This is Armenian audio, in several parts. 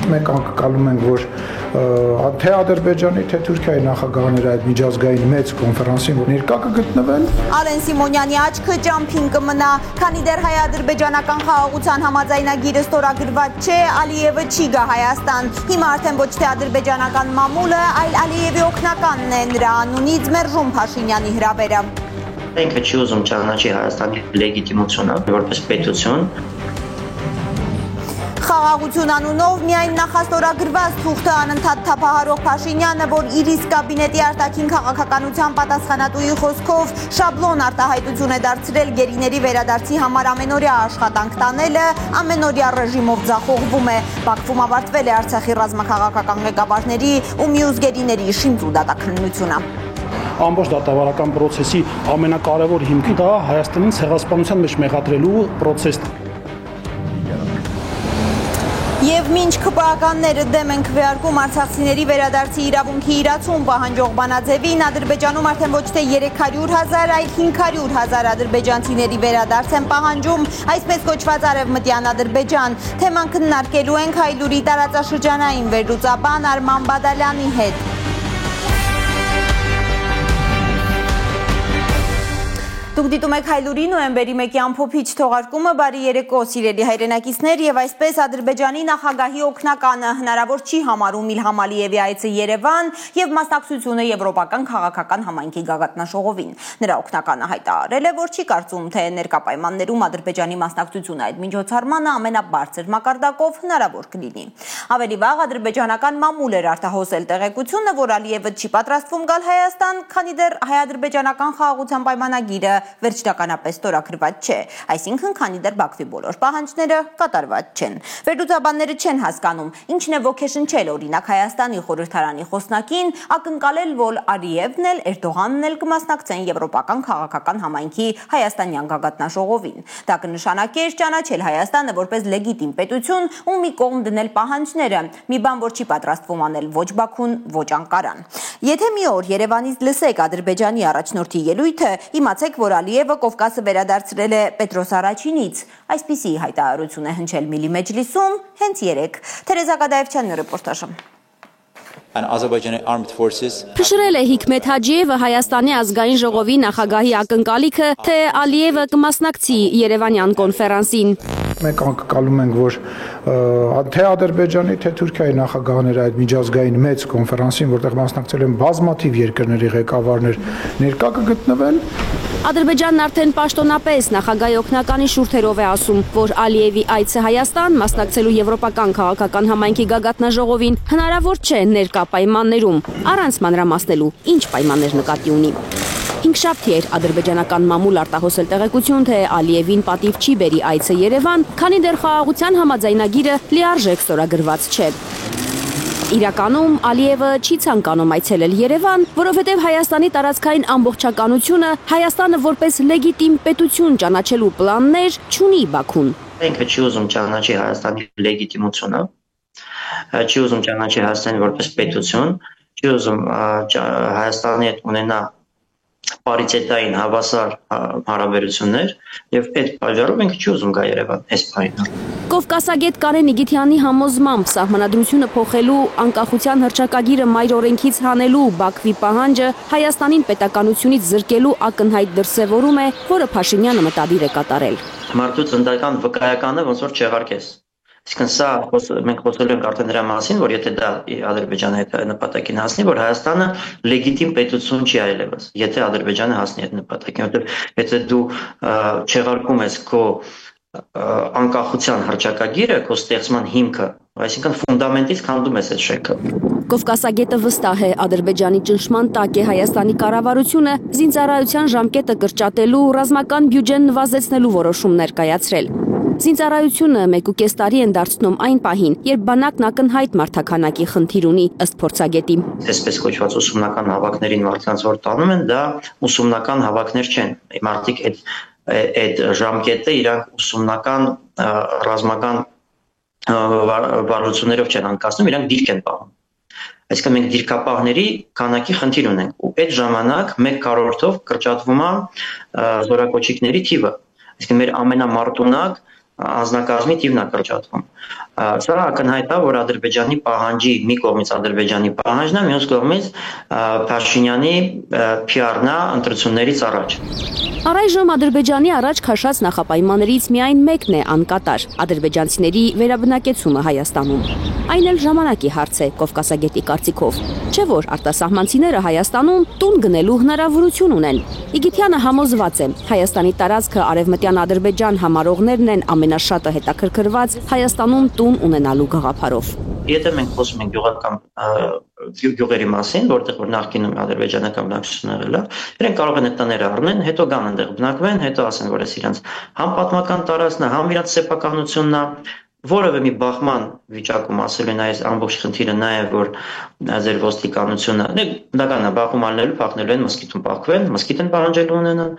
Մենք անկալում ենք, որ թե Ադրբեջանի, թե Թուրքիայի նախագահները այդ միջազգային մեծ կոնֆերանսին որ ներկա կգտնվեն։ Արեն Սիմոնյանի աչքը ջամփին կմնա, քանի դեռ հայ-ադրբեջանական խաղաղության համաձայնագիրը ստորագրված չէ, Ալիևը չի գա Հայաստան։ Հիմա արդեն ոչ թե ադրբեջանական մամուլը, այլ Ալիևի օգնականն է նրա անունից մերժում Փաշինյանի հրավերը։ Ինքը չի ուզում ճանաչի Հայաստանի լեգիտիմությունը որպես պետություն։ Խաղաղություն անունով միայն նախաստորագրված թուղթը անընդհատ թափահարող Փաշինյանը, որ իր իսկ կաբինետի արտաքին քաղաքականության պատասխանատուի խոսքով շաբլոն արտահայտություն է դարձրել գերիների վերադարձի համար ամենօրյա աշխատանք տանելը, ամենօրյա ռեժիմով ձախողվում է։ Բաքվում ավարտվել է Արցախի ռազմաքաղաքական ղեկավարների ու մյուս գերիների շինծ ու դատաքննությունը։ Ամբողջ դատավարական process-ի ամենակարևոր հիմքը դա Հայաստանին ցեղասպանության մեջ մեղադրելու process-ն է։ Եվ մինչ ՔՊԱ-ականները դեմ են քվեարկում արցախցիների վերադարձի իրավունքի իրացում պահանջող բանաձևին, Ադրբեջանում արդեն ոչ թե 300,000, այլ 500,000 ադրբեջանցիների վերադարձ են պահանջում այսպես կոչված Արևմտյան Ադրբեջան։ Թեման քննարկելու ենք Հայլուրի տարածաշրջանային վերլուծաբան Արման Բադալյանի հետ։ Դուք դիտում եք Հայլուրի նոյեմբերի 1-ի ամփոփիչ թողարկումը, բարի երեկո սիրելի հայրենակիցներ, եւ այսպես Ադրբեջանի նախագահի օգնականը հնարավոր չի համարում Իլհամ Ալիևի այցը Երևան եւ մասնակցությունը եվրոպական քաղաքական համայնքի գագաթնաժողովին։ Նրա օգնականը հայտարարել է, որ չի կարծում, թե ներկա պայմաններում Ադրբեջանի մասնակցությունը այդ միջոցառմանը ամենաբարձր մակարդակով հնարավոր կլինի։ Ավելի վաղ ադրբեջանական մամուլ էր արտահոսել տեղեկությունը, որ Ալիևը չի պատրաստվում գալ Հայաստան, քանի դեռ հայ-ադրբեջանական խաղաղության պայմանագիրը վերջնականապես ստորագրված չէ, այսինքն քանի դեռ Բաքվի բոլոր պահանջները կատարված չեն։ Վերլուծաբանները չեն հասկանում, ինչն է ոգեշնչել օրինակ Հայաստանի խորհրդարանի խոսնակին ակնկալել, որ Ալիևն էլ Էրդողանն էլ կմասնակցեն եվրոպական քաղաքական համայնքի հայաստանյան գագաթնաժողովին։ Դա կնշանակեր ճանաչել Հայաստանը որպես լեգիտիմ պետություն ու մի կողմ դնել պահանջները, մի բան, որ չի պատրաստվում անել ոչ Բաքուն, ոչ Անկարան։ Եթե մի օր Երևանից լսեք Ադրբեջանի առաջնորդի ելույթը, իմացեք, որ Ալիևը Կովկասը վերադարձրել է Պետրոս Առաջինից։ Այսպիսի հայտարարություն է հնչել Միլի մեջլիսում հենց երեկ։ Թերեզա Կադաևչյանի ռեպորտաժը։ Փշրել է Հիկմեթ Հաջիևը Հայաստանի ազգային ժողովի նախագահի ակնկալիքը, թե Ալիևը կմասնակցի Երևանյան կոնֆերանսին։ Մենք անկալում ենք, որ թե Ադրբեջանի, թե Թուրքիայի նախագահները այդ միջազգային մեծ կոնֆերանսին, որտեղ մասնակցել են բազմաթիվ երկրների ղեկավարներ, ներկա կգտնվեն։ Ադրբեջանն արդեն պաշտոնապես նախագահի օգնականի շուրթերով է ասում, որ Ալիևի այցը Հայաստան մասնակցելու եվրոպական քաղաքական համայնքի գագաթնաժողովին հնարավոր չէ ներկա պայմաններում, առանց մանրամասնելու ինչ պայմաններ նկատի ունի։ Հինգշաբթի էր ադրբեջանական մամուլ արտահոսել տեղեկություն, թե Ալիևին պատիվ չի բերի այցը Երևան, քանի դեռ խաղաղության համաձայնագիրը լիարժեք ստորագրված չէ։ Իրականում Ալիևը չի ցանկանում այցելել Երևան, որովհետև Հայաստանի տարածքային ամբողջականությունը Հայաստանը որպես լեգիտիմ պետություն ճանաչելու պլաններ չունի Բաքուն։ Ինքը չի ուզում ճանաչի Հայաստանի լեգիտիմությունը, չի ուզում ճանաչի Հայաստանի որպես պետություն, չի ուզում Հայաստանի հետ ունենա պարիտետային հավասար հարաբերություններ եւ այդ պատճառով ինքը չի ուզում գա Երևան այս պահին։ Կովկասագետ Կարեն Իգիթյանի համոզմամբ սահմանադրությունը փոխելու անկախության հռչակագիրը մայր օրենքից հանելու Բաքվի պահանջը Հայաստանին պետականությունից զրկելու ակնհայտ դրսևորում է, որը Փաշինյանը մտադիր է կատարել։ Մարդու ծնդական վկայականը ոնց որ չեղարկես։ Իսկն սա մենք խոսելու ենք արդեն դրա մասին, որ եթե դա Ադրբեջանը այդ նպատակին հասնի, որ Հայաստանը լեգիտիմ պետություն չի այլևս, եթե Ադրբեջանը հասնի այդ նպատակին, որովհետև եթե դու չեղարկում ես քո անկախության հռչակագիրը, քո ստեղծման հիմքը, այսինքն ֆունդամենտից քանդում ես այդ շենքը։ Կովկասագետը վստահ է, Ադրբեջանի ճնշման տակ է Հայաստանի կառավարությունը զինծառայության ժամկետը կրճատելու, ռազմական բյուջեն նվազեցնելու որոշումներ կայացրել։ Զինծառայությունը 1.5 տարի են դարձնում այն պահին, երբ բանակն ակնհայտ մարդաքանակի խնդիր ունի, ըստ փորձագետի։ Այսպես կոչված ուսումնական հավաքներին մարդկանց որ տանում են, դա ուսումնական հավաքներ չեն։ Մարդիկ այդ ժամկետը իրանք ուսումնական ռազմական վարժություններով չեն անցկացնում, իրանք դիրք են պահում։ Այսինքն մենք դիրքապահների քանակի խնդիր ունենք ու այդ ժամանակ 1/4-ով կրճատվում է զորակոչիկների թիվը։ Այսինքն մեր ամենամարտունակ անձնակազմի թիվն է կրճատվում։ Սա ակնհայտ է, որ Ադրբեջանի պահանջի մի կողմից Ադրբեջանի պահանջն է, մյուս կողմից Փաշինյանի PR-ն է ընտրություններից առաջ։ Առայժմ Ադրբեջանի առաջ քաշած նախապայմաններից միայն մեկն է անկատար՝ ադրբեջանցիների վերաբնակեցումը Հայաստանում։ Այն էլ ժամանակի հարց է Կովկասագետի կարծիքով։ Չէ՞ որ արտասահմանցիները Հայաստանում տուն գնելու հնարավորություն ունեն։ Իգիթյանը համոզված է, Հայաստանի տարածքը արևմտյան Ադրբեջան համարողներն են ամենաշատը հետաքրքրված Հայաստանում տուն ունենալու գաղափարով։ Եթե մենք խոսում ենք գյուղական գյուղերի մասին, որտեղ որ նախկինում ադրբեջանական բնակչություն եղել է, իրենք կարող են այդ տները առնեն, հետո գան այնտեղ բնակվեն, հետո ասեն, որ այս իրենց համ պատմական տարածքն է, համ իրենց սեփականությունն է, որևէ մի բախման վիճակում ասելու են այս ամբողջ խնդիրը նա է, որ ձեր ոստիկանությունը, բնական է, բախում ալնելու, փախնելու են մսկիթում փախվեն, մսկիթ են պահանջելու ունենան,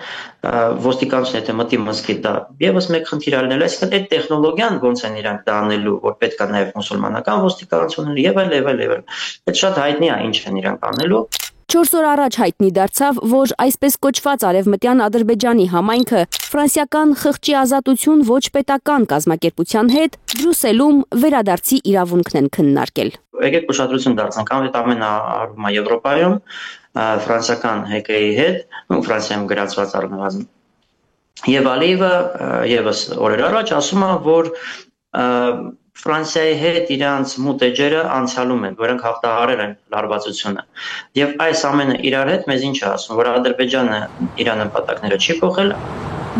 ոստիկանությունը եթե մտի մսկիթ դա եւս մեկ խնդիր ալնել, այսինքն այդ տեխնոլոգիան ոնց են իրանք դա անելու, որ պետք է նաեւ մուսուլմանական ոստիկանություն լինի եւ այլ։ Այդ շատ հայտնի է ինչ են իրանք անելու։ 4 օր առաջ հայտնի դարձավ, որ այսպես կոչված արևմտյան Ադրբեջանի համայնքը ֆրանսիական խղճի ազատություն ոչ պետական կազմակերպության հետ Բրյուսելում վերադարձի իրավունքն են քննարկել։ Եկեք ուշադրություն դարձնենք, ամեն արվում է Եվրոպայում, ֆրանսիական ՀԿ-ի հետ, Ֆրանսիայում գրածված առնվազն։ Եվ Ալիևը եւս օրեր առաջ ասում է, որ Ֆրանսիայի հետ իրանց մութ էջերը անցյալում են, որոնք հաղթահարել են լարվածությունը։ Եվ այս ամենը իրար հետ մեզ ինչ է ասում, որ Ադրբեջանը իր նպատակները չի փոխել։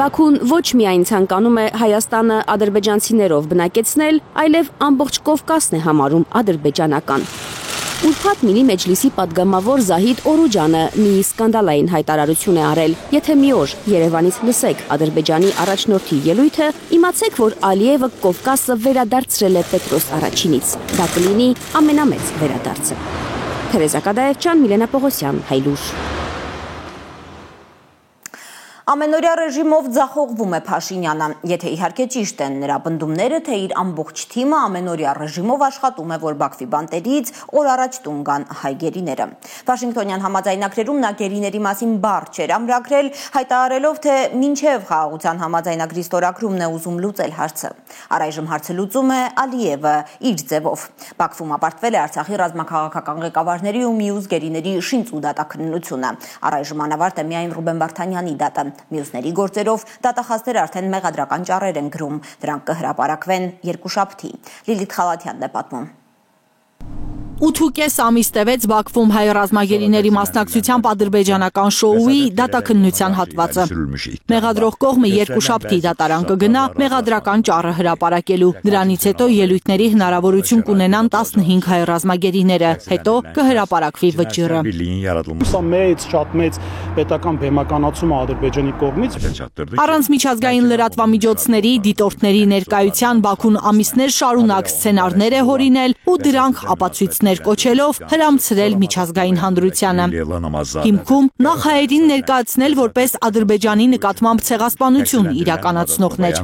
Բաքուն ոչ միայն ցանկանում է Հայաստանը ադրբեջանցիներով բնակեցնել, այլև ամբողջ Կովկասն է համարում ադրբեջանական։ Ուրբաթ Միլի Մեջլիսի պատգամավոր Զահիդ Օրուջանը մի սկանդալային հայտարարություն է արել. Եթե մի օր Երևանից լսեք Ադրբեջանի առաջնորդի ելույթը, իմացեք, որ Ալիևը Կովկասը վերադարձրել է Պետրոս առաջինից։ Դա կլինի ամենամեծ վերադարձը։ Թերեզա Կադաևչյան, Միլենա Պողոսյան, Հայլուր։ Ամենօրյա ռեժիմով ձախողվում է Փաշինյանը, եթե իհարկե ճիշտ են նրա պնդումները, թե իր ամբողջ թիմը ամենօրյա ռեժիմով աշխատում է, որ Բաքվի բանտերից օր առաջ տուն գան հայ գերիները։ Վաշինգտոնյան համաձայնագրերում նա գերիների մասին բառ չէր ամրագրել, հայտարարելով, թե մինչև խաղաղության համաձայնագրի ստորագրումն է ուզում լուծել հարցը։ Առայժմ հարցը լուծում է Ալիևը իր ձևով։ Բաքվում ապարտվել է Արցախի ռազմաքաղաքական ղեկավարների ու մյուս գերիների շինծու դատաքննությունը։ Առայժմ անավարտ է միայն Ռուբեն Վարդանյանի դատը։ Մյուսների գործերով դատախազներ արդեն մեղադրական ճառեր են գրում, դրանք կհրապարակվեն երկուշաբթի։ Լիլիթ Խալաթյանն է պատմում։ 8.5 ամիս տևեց Բաքվում հայ ռազմագերիների մասնակցությամբ ադրբեջանական շոուի դատաքննության հատվածը։ Մեղադրող կողմը երկուշաբթի դատարան կգնա մեղադրական ճառը հրապարակելու։ Դրանից հետո ելույթների հնարավորություն կունենան 15 հայ ռազմագերիները, հետո կհրապարակվի վճիռը։ Սա շատ մեծ պետական բեմականացում է Ադրբեջանի կողմից։ Առանց միջազգային լրատվամիջոցների, դիտորդների ներկայության Բաքուն ամիսներ շարունակ սցենարներ է հորինել ու դրանք ապացույցներ կոչելով հրամցրել միջազգային հանրությանը։ Հիմքում նախ հայերին ներկայացնել որպես Ադրբեջանի նկատմամբ ցեղասպանություն իրականացնողներ։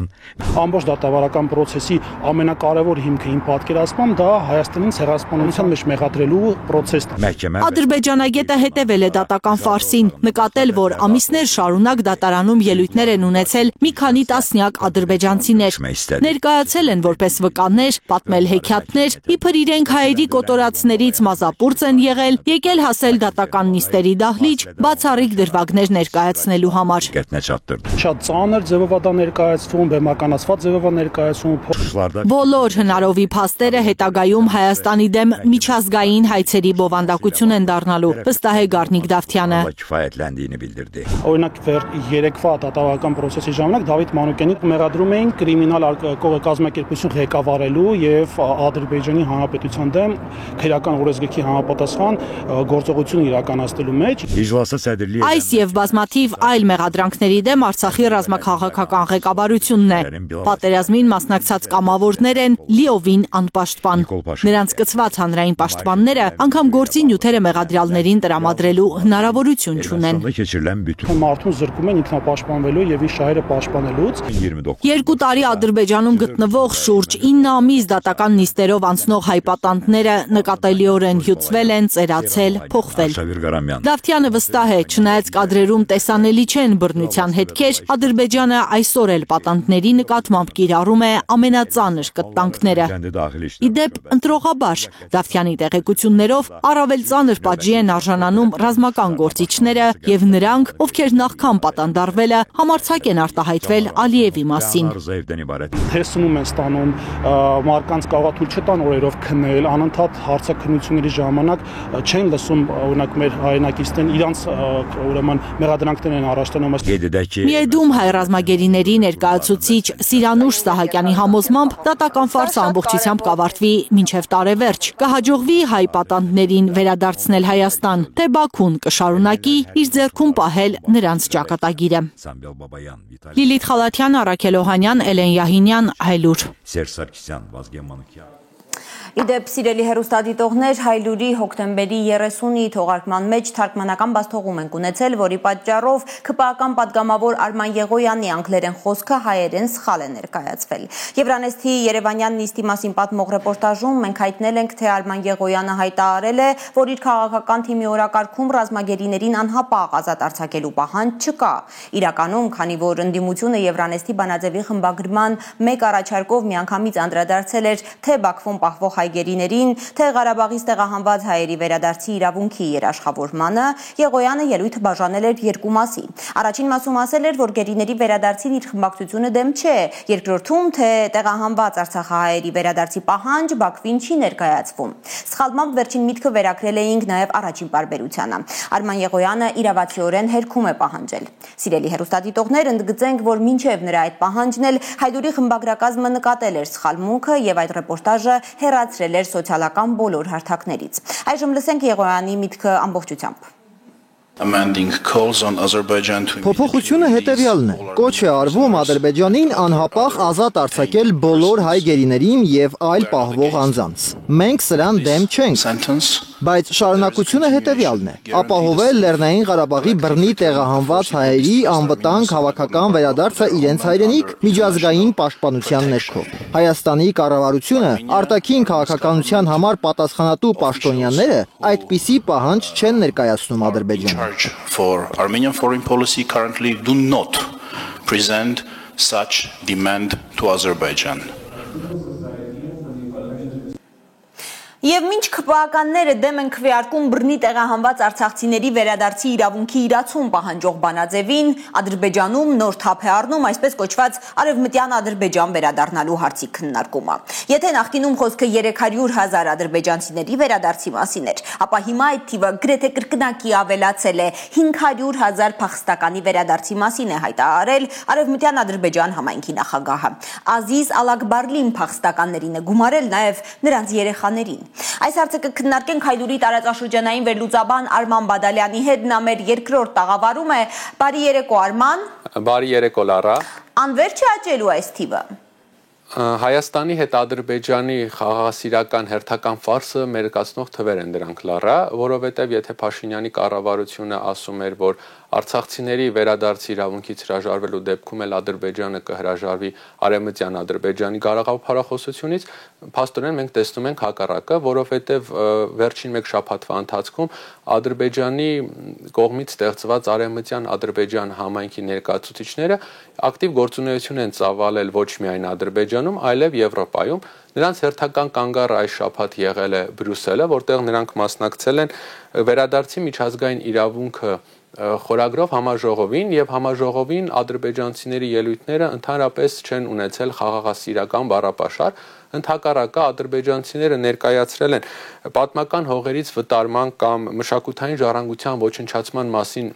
Ամբողջ դատավարական process-ի ամենակարևոր հիմքը իմ պատկերացմամբ դա Հայաստանին ցեղասպանության մեջ մեղադրելու process-ն է։ Ադրբեջանագետը հետևել է դատական ֆարսին, նկատել, որ ամիսներ շարունակ դատարանում ելույթներ են ունեցել մի քանի տասնյակ ադրբեջանցիներ։ Ներկայացել են որպես վկաներ, պատմել հեքիաթներ, իբր իրենք հայերի կոտորածներից մազապուրծ են եղել, եկել հասել դատական նիստերի դահլիճ, բացառիկ դրվագներ ներկայացնելու համար։ Շատ ծանր ձևով է դա ներկայացվում, բեմականացված ձևով է ներկայացվում։ Բոլոր հնարովի փաստերը հետագայում Հայաստանի դեմ միջազգային հայցերի բովանդակություն են դառնալու, վստահ է Գառնիկ Դավթյանը։ Օրինակ երեկվա դատավարական process-ի ժամանակ Դավիթ Մանուկյանին մեղադրում էին կրիմինալ կազմակերպություն ղեկավարելու եւ Ադրբեջանի Հանրապետության դեմ քրեական օրենսգրքի համապատասխան գործողություն իրականացնելու մեջ։ Այս եւ բազմաթիվ այլ մեղադրանքների դեմ Արցախի ռազմաքաղաքական ղեկավարությունն է։ Պատերազմին մասնակցած կամավորներ են լիովին անպաշտպան։ Նրանց կցված հանրային պաշտպանները անգամ գործի նյութերը մեղադրյալներին տրամադրելու հնարավորություն չունեն։ Մարդուն զրկում են ինքնապաշտպանվելու եւ իր շահերը պաշտպանելուց։ 2 տարի Ադրբեջանում գտնվող շուրջ 9 ամիս դատական նիստերով անցնող հայ պատանդները նկատի նկատելիորեն հյուծվել են, ծերացել, փոխվել։ Դավթյանը վստահ է, չնայած կադրերում տեսանելի չեն բռնության հետքեր, Ադրբեջանը այսօր էլ պատանդների նկատմամբ կիրառում է ամենածանր կտանքները։ Իդեպ, ընտրողաբար, Դավթյանի տեղեկություններով առավել ծանր պատժի են արժանանում ռազմական գործիչները եւ նրանք, ովքեր նախքան պատանդարվելը համարձակ են արտահայտվել Ալիևի մասին։ Տեսնում են ստանում մարկանց կարող թույլ չտան օրերով քնել, անընդհատ հարցաքննությունների ժամանակ չեն լսում օրինակ մեր հայրենակիցներն իրանց ուրեմն մեղադրանքներ են առաջ տանում։ Միեդում հայ ռազմագերիների ներկայացուցիչ Սիրանուշ Սահակյանի համոզմամբ դատական ֆարսը ամբողջությամբ կավարտվի մինչև տարեվերջ։ Կհաջողվի հայ պատանդներին վերադարձնել Հայաստան, թե Բաքուն կշարունակի իր ձեռքում պահել նրանց ճակատագիրը։ Լիլիթ Խալաթյան, Առաքել Օհանյան, Էլեն Յահինյան, Հայլուր։ Իդեպ, սիրելի հեռուստադիտողներ, Հայլուրի հոկտեմբերի 30-ի թողարկման մեջ թարգմանական բացթողում ենք ունեցել, որի պատճառով ԿՊԱ-ական պատգամավոր Արման Եղոյանի անգլերեն խոսքը հայերեն սխալ է ներկայացվել։ Euronest-ի Երևանյան նիստի մասին պատմող ռեպորտաժում մենք հայտնել ենք, թե Արման Եղոյանը հայտարարել է, որ իր քաղաքական թիմի օրակարգում ռազմագերիներին անհապաղ ազատ արձակելու պահանջ չկա։ Իրականում, քանի որ ընդդիմությունը Euronest-ի բանաձևի խմբագրման մեկ առաջարկով միանգամից անդրադարձել էր թե Բաքվում պահվող հայգերիներին, թե Ղարաբաղից տեղահանված հայերի վերադարձի իրավունքի երաշխավորմանը, Եղոյանը ելույթը բաժանել էր երկու մասի։ Առաջին մասում ասել էր, որ գերիների վերադարձին իր խմբակցությունը դեմ չէ, երկրորդում, թե տեղահանված արցախահայերի վերադարձի պահանջ Բաքվին չի ներկայացվում։ Սխալմամբ վերջին միտքը վերակրել էինք նաև առաջին պարբերությանը։ Արման Եղոյանը իրավացիորեն հերքում է պահանջել։ Սիրելի հեռուստադիտողներ, ընդգծենք, որ մինչև նրա այդ պահանջն էլ Հայլուրի խմբագրակազմը նկատել էր սխալմունքը եւ այդ ռեպորտաժը հեռացրել էր սոցիալական բոլոր հարթակներից։ Այժմ լսենք Եղոյանի միտքը ամբողջությամբ։ Փոփոխությունը հետևյալն է. կոչ է արվում Ադրբեջանին անհապաղ ազատ արձակել բոլոր հայ գերիներին եւ այլ պահվող անձանց։ Մենք սրան դեմ չենք, բայց շարունակությունը հետևյալն է. ապահովել Լեռնային Ղարաբաղի բռնի տեղահանված հայերի անվտանգ հավաքական վերադարձը իրենց հայրենիք միջազգային պաշտպանության ներքո։ Հայաստանի կառավարությունը արտաքին քաղաքականության համար պատասխանատու պաշտոնյաները այդպիսի պահանջ չեն ներկայացնում Ադրբեջանին։ For Armenian foreign policy currently do not present such demand to Azerbaijan. Եվ մինչ ԿՊԱ-ականները դեմ են քվեարկում բռնի տեղահանված արցախցիների վերադարձի իրավունքի իրացում պահանջող բանաձևին, Ադրբեջանում նոր թափ է առնում այսպես կոչված արևմտյան Ադրբեջան վերադառնալու հարցի քննարկումը։ Եթե նախկինում խոսքը 300,000 ադրբեջանցիների վերադարձի մասին էր, ապա հիմա այդ թիվը գրեթե կրկնակի ավելացել է, 500,000 փախստականի վերադարձի մասին է հայտարարել արևմտյան Ադրբեջան համայնքի նախագահը։ Ազիզ Ալակբարլին փախստականներին է գումարել նաև նրանց երեխաներին։ Այս հարցը կքննարկենք Հայլուրի տարածաշրջանային վերլուծաբան Արման Բադալյանի հետ, նա մեր երկրորդ տաղավարում է։ Բարի երեկո Արման։ Բարի երեկո Լարա։ Անվերջ է աճելու այս թիվը։ Հայաստանի հետ Ադրբեջանի խաղաղասիրական հերթական ֆարսը մերկացնող թվեր են դրանք Լարա, որովհետև եթե Փաշինյանի կառավարությունը ասում էր, որ արցախցիների վերադարձի իրավունքից հրաժարվելու դեպքում էլ Ադրբեջանը կհրաժարվի արևմտյան Ադրբեջանի գաղափարախոսությունից, փաստորեն մենք տեսնում ենք հակառակը, որովհետև վերջին մեկ շաբաթվա ընթացքում Ադրբեջանի կողմից ստեղծված արևմտյան Ադրբեջան համայնքի ներկայացուցիչները ակտիվ գործունեություն են ծավալել ոչ միայն Ադրբեջանում, այլև Եվրոպայում։ Նրանց հերթական կանգառը այս շաբաթ եղել է Բրյուսելը, որտեղ նրանք մասնակցել են վերադարձի միջազգային իրավունքը խորագրով համաժողովին եւ համաժողովին ադրբեջանցիների ելույթները ընդհանրապես չեն ունեցել խաղաղասիրական բառապաշար, ընդհակառակը ադրբեջանցիները ներկայացրել են պատմական հողերից վտարման կամ մշակութային ժառանգության ոչնչացման մասին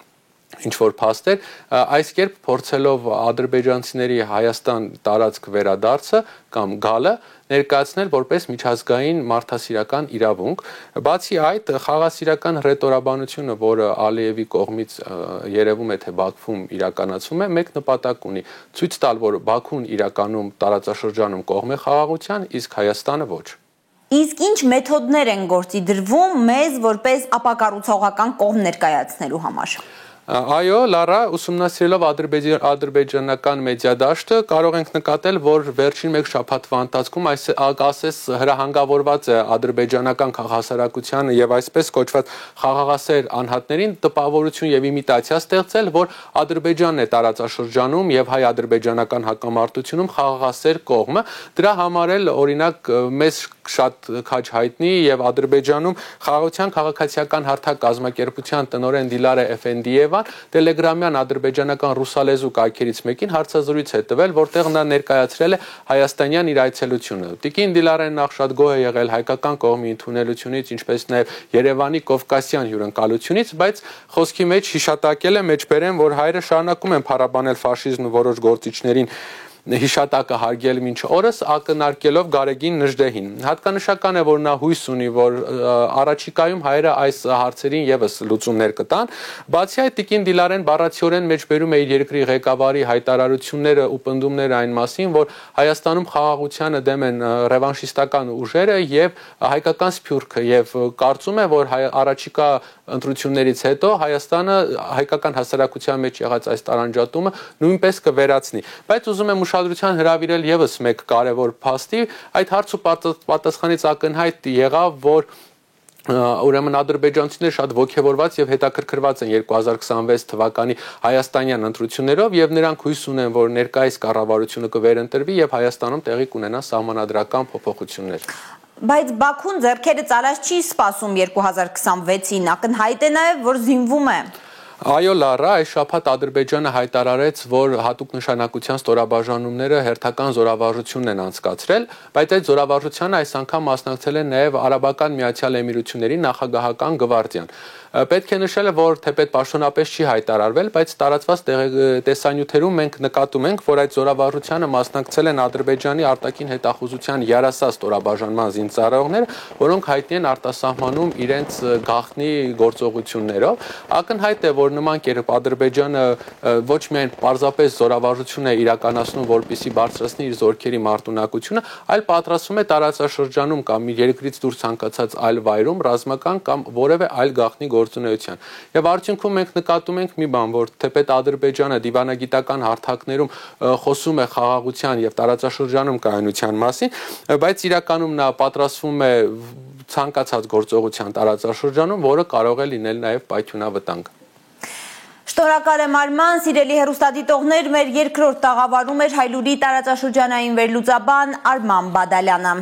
ինչ-որ փաստեր, այս կերպ փորձելով ադրբեջանցիների Հայաստան տարածք վերադարձը կամ գալը ներկայացնել որպես միջազգային մարդասիրական իրավունք, բացի այդ խաղաղասիրական ռետորաբանությունը, որը Ալիևի կողմից երևում է թե Բաքվում իրականացվում է, մեկ նպատակ ունի՝ ցույց տալ, որ Բաքուն իրականում տարածաշրջանում կողմ է խաղաղության, իսկ Հայաստանը ոչ։ Իսկ ինչ մեթոդներ են գործի դրվում մեզ որպես ապակառուցողական կողմ ներկայացնելու համար։ Այո, Լարա, ուսումնասիրելով ադրբեջանական մեդիա դաշտը կարող ենք նկատել, որ վերջին մեկ շաբաթվա ընթացքում ասես հրահանգավորված է ադրբեջանական քաղաքասարակությանը եւ այսպես կոչված խաղաղասեր անհատներին տպավորություն եւ իմիտացիա ստեղծել, որ Ադրբեջանն է տարածաշրջանում եւ հայ-ադրբեջանական հակամարտությունում խաղաղասեր կողմը։ Դրա համար էլ օրինակ մեզ շատ քաջ հայտնի եւ Ադրբեջանում խաղաղության քաղաքացիական հարթակ կազմակերպության տնօրեն Դիլարե Էֆենդիևան Տելեգրամյան ադրբեջանական ռուսալեզու կայքերից մեկին հարցազրույց է տվել, որտեղ նա ներկայացրել է հայաստանյան իր այցելությունը։ Տիկին Դիլարեն նախ շատ գոհ է եղել հայկական կողմի ընդունելությունից, ինչպես նաեւ Երևանի կովկասյան հյուրընկալությունից, բայց խոսքի մեջ հիշատակել է մեջբերեն, որ հայրը շարունակում են փառաբանել ֆաշիզմը որոշ գործիչներին հիշատակը հարգել մինչ օրս ակնարկելով Գարեգին Նժդեհին։ Հատկանշական է, որ նա հույս ունի, որ առաջիկայում հայերը այս հարցերին եւս լուծումներ կտան։ Բացի այդ, Տիկին Դիլարեն բառացիորեն մեջբերում է իր երկրի ղեկավարի հայտարարությունները ու պնդումները այն մասին, որ Հայաստանում խաղաղությանը դեմ են ռևանշիստական ուժերը եւ հայկական սփյուռքը եւ կարծում է, որ առաջիկա ընտրություններից հետո Հայաստանը հայկական հասարակության մեջ եղած այս տարանջատումը նույնպես կվերացնի։ Բայց ուզում եմ ուշադրության հրավիրել եւս մեկ կարևոր փաստի, այդ հարց ու պատասխանից ակնհայտ եղավ, որ ուրեմն ադրբեջանցիները շատ ողջավորված եւ հետաքրքրված են 2026 թվականի հայաստանյան ընտրություններով եւ նրանք հույս ունեն, որ ներկայիս կառավարությունը կվերընտրվի եւ Հայաստանում տեղի կունենան սահմանադրական փոփոխություններ։ Բայց Բաքուն ձեռքերը ծալած չի սպասում 2026-ին, ակնհայտ է նաեւ, որ զինվում է։ Այո, Լարա, այս շաբաթ Ադրբեջանը հայտարարեց, որ հատուկ նշանակության ստորաբաժանումները հերթական զորավարժությունն են անցկացրել, բայց այդ զորավարժությանը այս անգամ մասնակցել են նաև Արաբական Միացյալ Էմիրությունների նախագահական գվարդիան։ Պետք է նշել, որ թեպետ պաշտոնապես չի հայտարարվել, բայց տարածված տեսանյութերում մենք նկատում ենք, որ այդ զորավարժությանը մասնակցել են Ադրբեջանի արտաքին հետախուզության յարասա ստորաբաժանման զինծառայողներ, որոնք հայտնի են արտասահմանում իրենց գաղտնի գործողություններով։ Ակնհայտ է, որ նման կերպ Ադրբեջանը ոչ միայն պարզապես զորավարժություն է իրականացնում, որպեսզի բարձրացնի իր զորքերի մարտունակությունը, այլ պատրաստվում է տարածաշրջանում կամ երկրից դուրս ցանկացած այլ վայրում ռազմական կամ որևէ այլ գաղտնի գործունեության։ Եվ արդյունքում մենք նկատում ենք մի բան, որ թեպետ Ադրբեջանը դիվանագիտական հարթակներում խոսում է խաղաղության եւ տարածաշրջանում կայունության մասին, բայց իրականում նա պատրաստվում է ցանկացած գործողության տարածաշրջանում, որը կարող է լինել նաեւ պայթյունավտանգ։ Շնորհակալ եմ Արման, սիրելի հեռուստադիտողներ, մեր երկրորդ տաղավարում էր Հայլուրի տարածաշրջանային վերլուծաբան Արման Բադալյանը։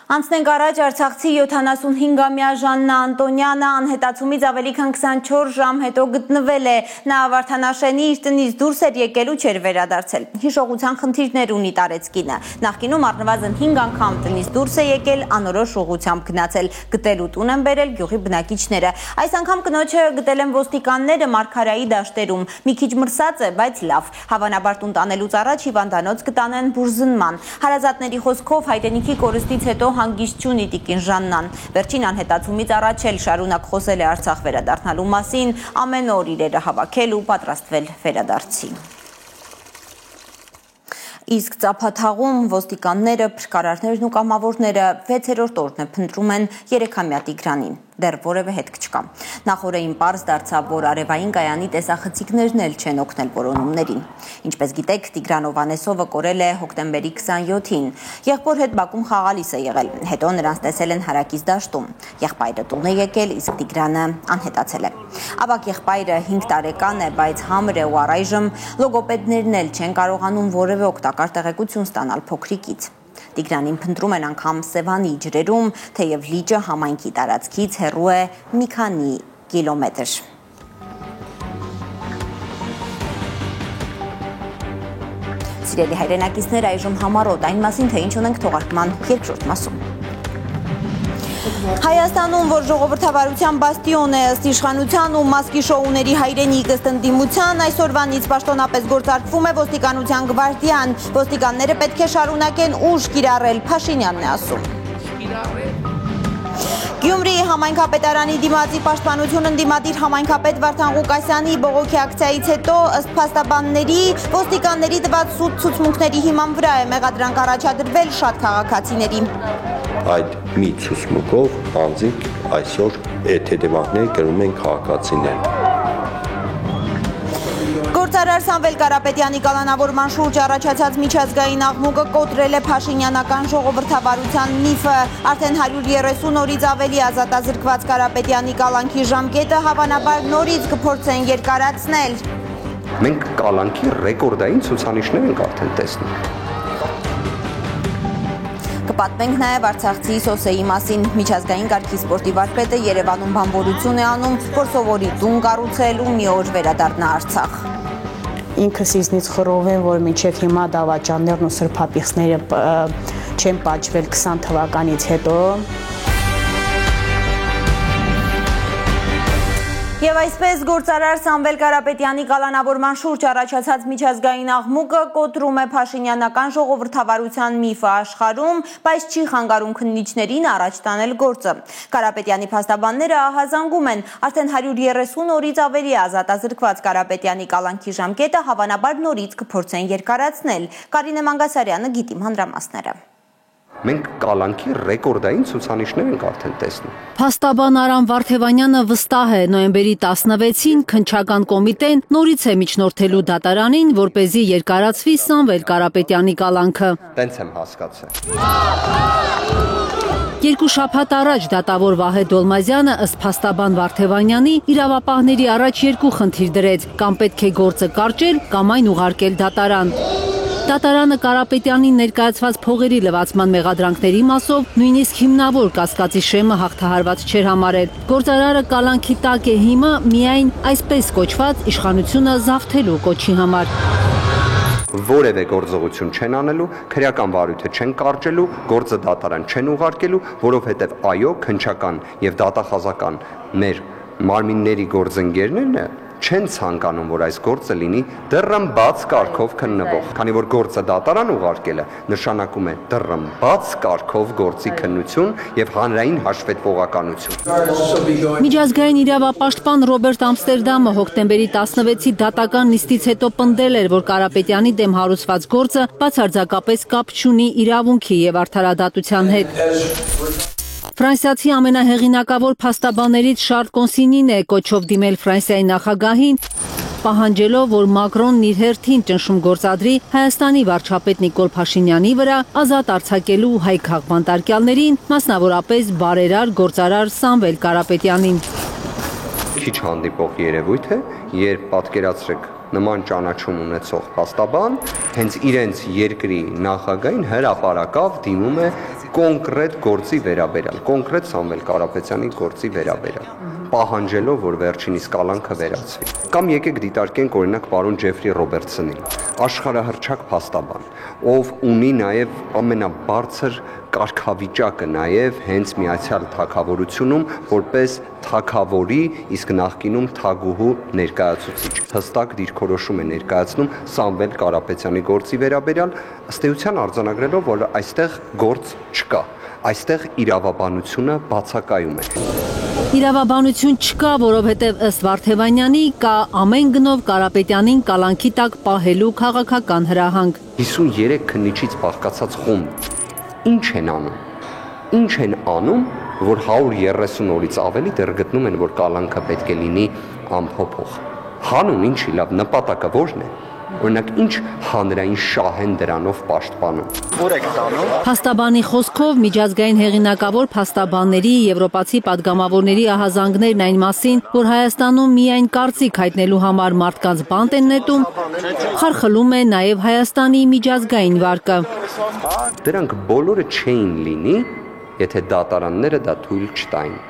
Անցնենք առաջ Արցախցի 75-ամյա Ժաննա Անտոնյանը անհետացումից ավելի քան 24 ժամ հետո գտնվել է։ Նա Վարդանաշենի իր տնից դուրս էր եկել ու չէր վերադարձել։ Հիշողության խնդիրներ ունի տարեցկինը։ Նախկինում առնվազն 5 անգամ տնից դուրս է եկել, անորոշ ուղղությամբ գնացել։ Գտել ու տուն են բերել գյուղի բնակիչները։ Այս անգամ կնոջը գտել են ոստիկանները Մարգարայի դաշտերում։ Մի քիչ մրսած է, բայց լավ։ Հավանաբար տուն տանելուց առաջ հիվանդանոց կտանեն բուրզնման։ Հարազատների խոսքով հայրենիքի կորստից հետո հանգիստ չունի տիկին Ժաննան։ Վերջին անհետացումից առաջ էլ շարունակ խոսել է Արցախ վերադառնալու մասին, ամեն օր իրերը հավաքել ու պատրաստվել վերադարձի։ Իսկ Ծափաթաղում ոստիկանները, փրկարարներն ու կամավորները 6-րդ օրն է փնտրում են 3-ամյա Տիգրանին։ Դեռ որևէ հետք չկա։ Նախորդին պարզ դարձավ, որ արևային կայանի տեսախցիկներն էլ չեն օգնել որոնումներին։ Ինչպես գիտեք, Տիգրան Հովհաննեսովը կորել է հոկտեմբերի 27-ին։ Եղբոր հետ Բաքում խաղալիս է եղել։ Հետո նրանց տեսել են Հարակից դաշտում։ Եղբայրը տուն է եկել, իսկ Տիգրանը անհետացել է։ Ավագ եղբայրը 5 տարեկան է, բայց համր է ու առայժմ լոգոպեդներն էլ չեն կարողանում որևէ օգտակար տեղեկություն ստանալ փոքրիկից։ Տիգրանին փնտրում են անգամ Սևանի ջրերում, թեև լիճը համայնքի տարածքից հեռու է մի քանի կիլոմետր։ Սիրելի հայրենակիցներ, այժմ համառոտ այն մասին, թե ինչ ունենք թողարկման երկրորդ մասում։ Հայաստանում, որ ժողովրդավարության բաստիոն է ըստ իշխանության ու մասկի շոուների հայրենիք ըստ ընդդիմության, այսօրվանից պաշտոնապես գործարկվում է ոստիկանության գվարդիան։ Ոստիկանները պետք է շարունակեն ուժ կիրառել, Փաշինյանն է ասում։ Գյումրիի համայնքապետարանի դիմացի պաշտպանություն ընդդիմադիր համայնքապետ Վարդան Ղուկասյանի բողոքի ակցիայից հետո ըստ փաստաբանների ոստիկանների տված սուտ ցուցմունքների հիման վրա է մեղադրանք առաջադրվել շատ քաղաքացիների։ Այդ մի ցուցմունքով անձինք այսօր հետևանքներ կրում են քաղաքացիներ։ Գործարար Սամվել Կարապետյանի կալանավորման շուրջ առաջացած միջազգային աղմուկը կոտրել է փաշինյանական ժողովրդավարության միֆը։ Արդեն 130 օրից ավելի ազատազրկված Կարապետյանի կալանքի ժամկետը հավանաբար նորից կփորձեն երկարացնել։ Մենք կալանքի ռեկորդային ցուցանիշներ ենք արդեն տեսնում։ Կպատմենք նաև արցախցի Սոսեի մասին։ Միջազգային կարգի սպորտի վարպետը Երևանում բանվորություն է անում, որ սովորի տուն կառուցել ու մի օր վերադառնա Արցախ։ Ինքս ինձնից խռով եմ, որ մինչև հիմա դավաճաններն ու սրբապիղծները չեն պատժվել 20 թվականից հետո։ Եվ այսպես գործարար Սամվել Կարապետյանի կալանավորման շուրջ առաջացած միջազգային աղմուկը կոտրում է փաշինյանական ժողովրդավարության միֆը աշխարհում, բայց չի խանգարում քննիչներին առաջ տանել գործը։ Կարապետյանի փաստաբանները ահազանգում են, արդեն 130 օրից ավելի ազատազրկված Կարապետյանի կալանքի ժամկետը հավանաբար նորից կփորձեն երկարացնել։ Կարինե Մանգասարյանը գիտի մանրամասները։ Մենք կալանքի ռեկորդային ցուցանիշներ ենք արդեն տեսնում։ Փաստաբան Արամ Վարդևանյանը վստահ է, նոյեմբերի 16-ին քննչական կոմիտեն նորից է միջնորդելու դատարանին, որպեսզի երկարացվի Սամվել Կարապետյանի կալանքը։ Տենց եմ հասկացել։ Երկու շաբաթ առաջ դատավոր Վահե Դոլմազյանը ըստ փաստաբան Վարդևանյանի իրավապահների առաջ երկու խնդիր դրեց՝ կամ պետք է գործը կարճել, կամ այն ուղարկել դատարան։ Դատարանը Կարապետյանին ներկայացված փողերի լվացման մեղադրանքների մասով նույնիսկ հիմնավոր կասկածի շեմը հաղթահարված չէր համարել։ Գործարարը կալանքի տակ է հիմա միայն այսպես կոչված իշխանությունը զավթելու կոչի համար։ Որևէ գործողություն չեն անելու, քրեական վարույթը չեն կարճելու, գործը դատարան չեն ուղարկելու, որովհետև այո, քննչական եւ դատախազական մեր մարմինների գործընկերներն չեն ցանկանում, որ այս գործը լինի դռնբաց կարգով քննվող, քանի որ գործը դատարան ուղարկելը նշանակում է դռնբաց կարգով գործի քննություն եւ հանրային հաշվետվողականություն։ Միջազգային իրավապաշտպան Ռոբերտ Ամստերդամը հոկտեմբերի 16-ի դատական նիստից հետո պնդել էր, որ Կարապետյանի դեմ հարուցված գործը բացարձակապես կապ չունի իրավունքի եւ արդարադատության հետ։ Ֆրանսիացի ամենահեղինակավոր փաստաբաններից Շարլ Կոնսինին է կոչով դիմել Ֆրանսիայի նախագահին, պահանջելով, որ Մակրոնն իր հերթին ճնշում գործադրի Հայաստանի վարչապետ Նիկոլ Փաշինյանի վրա ազատ արձակելու հայ քաղբանտարկյալներին, մասնավորապես բարերար գործարար Սամվել Կարապետյանին։ Քիչ հանդիպող երևույթ է, երբ պատկերացրեք նման ճանաչում ունեցող փաստաբան հենց իրենց երկրի նախագահին հրապարակավ դիմում է կոնկրետ գործի վերաբերյալ, կոնկրետ Սամվել Կարապետյանի գործի վերաբերյալ, պահանջելով, որ վերջինիս կալանքը վերացվի։ Կամ եկեք դիտարկենք օրինակ պարոն Ջեֆրի Ռոբերտսոնին, աշխարհահռչակ փաստաբան, ով ունի նաև ամենաբարձր կարգավիճակը նաև հենց Միացյալ Թագավորությունում որպես թագավորի, իսկ նախկինում թագուհու ներկայացուցիչ։ Հստակ դիրքորոշում է ներկայացնում Սամվել Կարապետյանի գործի վերաբերյալ, ըստ էության արձանագրելով, որ այստեղ գործ չկա, այստեղ իրավաբանությունը բացակայում է։ Իրավաբանություն չկա, որովհետև ըստ Վարդևանյանի կա ամեն գնով Կարապետյանին կալանքի տակ պահելու քաղաքական հրահանգ։ 53 քննիչից բաղկացած խումբ ինչ են անում։ Ինչ են անում, որ 130 օրից ավելի դեռ գտնում են, որ կալանքը պետք է լինի անփոփոխ։ Հանուն ինչի լավ նպատակը ո՞րն է։ Օրինակ ինչ հանրային շահ են դրանով պաշտպանում։ Փաստաբանի խոսքով միջազգային հեղինակավոր փաստաբանների, եվրոպացի падգամավորների ահազանգներն այն մասին, որ Հայաստանում միայն կարծիք հայտնելու համար մարդկանց բանտ են նետում, խարխլում է նաև Հայաստանի միջազգային վարկը։ Դրանք բոլորը չէին լինի, եթե դատարանները դա թույլ չտային։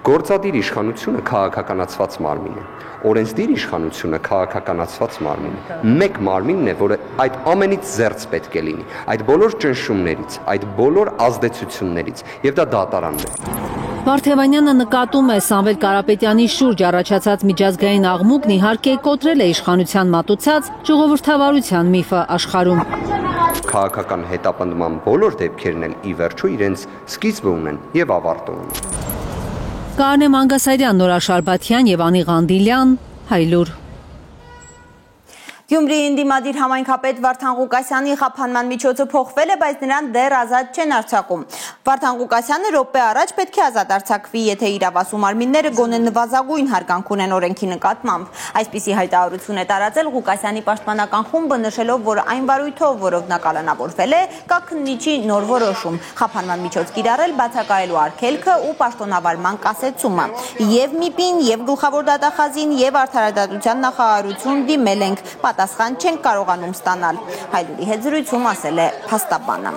Գործադիր իշխանությունը քաղաքականացված մարմին է, օրենսդիր իշխանությունը քաղաքականացված մարմին է։ Մեկ մարմինն է, որը այդ ամենից զերծ պետք է լինի, այդ բոլոր ճնշումներից, այդ բոլոր ազդեցություններից, եւ դա դատարանն է։ Վարդևանյանը նկատում է Սամվել Կարապետյանի շուրջ առաջացած միջազգային աղմուկն իհարկե կոտրել է իշխանության մատուցած ժողովրդավարության միֆը աշխարհում։ Քաղաքական հետապնդման բոլոր դեպքերն էլ ի վերջո իրենց սկիզբը ունեն եւ ավարտը ունեն։ Կարինե Մանգասարյան, Նորա Շարբաթյան եւ Անի Ղանդիլյան, Հայլուր։ Գյումրիի ընդդիմադիր համայնքապետ Վարդան Ղուկասյանի խափանման միջոցը փոխվել է, բայց նրան դեռ ազատ չեն արձակում։ Վարդան Ղուկասյանը րոպե առաջ պետք է ազատ արձակվի, եթե իրավասու մարմինները գոնե նվազագույն հարգանք ունեն օրենքի նկատմամբ։ Այսպիսի հայտարարություն է տարածել Ղուկասյանի պաշտպանական խումբը, նշելով, որ այն վարույթով, որով նա կալանավորվել է, կա քննիչի նոր որոշում։ Խափանման միջոց կիրառել բացակայելու արգելքը ու պաշտոնավարման կասեցումը։ Եվ ՄԻՊ-ին, եւ գլխավոր դատախազին, եւ Արդարադատության նախարարություն դիմել ենք, պատասխան չենք կարողանում ստանալ։ Հայլուրի հետ զրույցում ասել է փաստաբանը։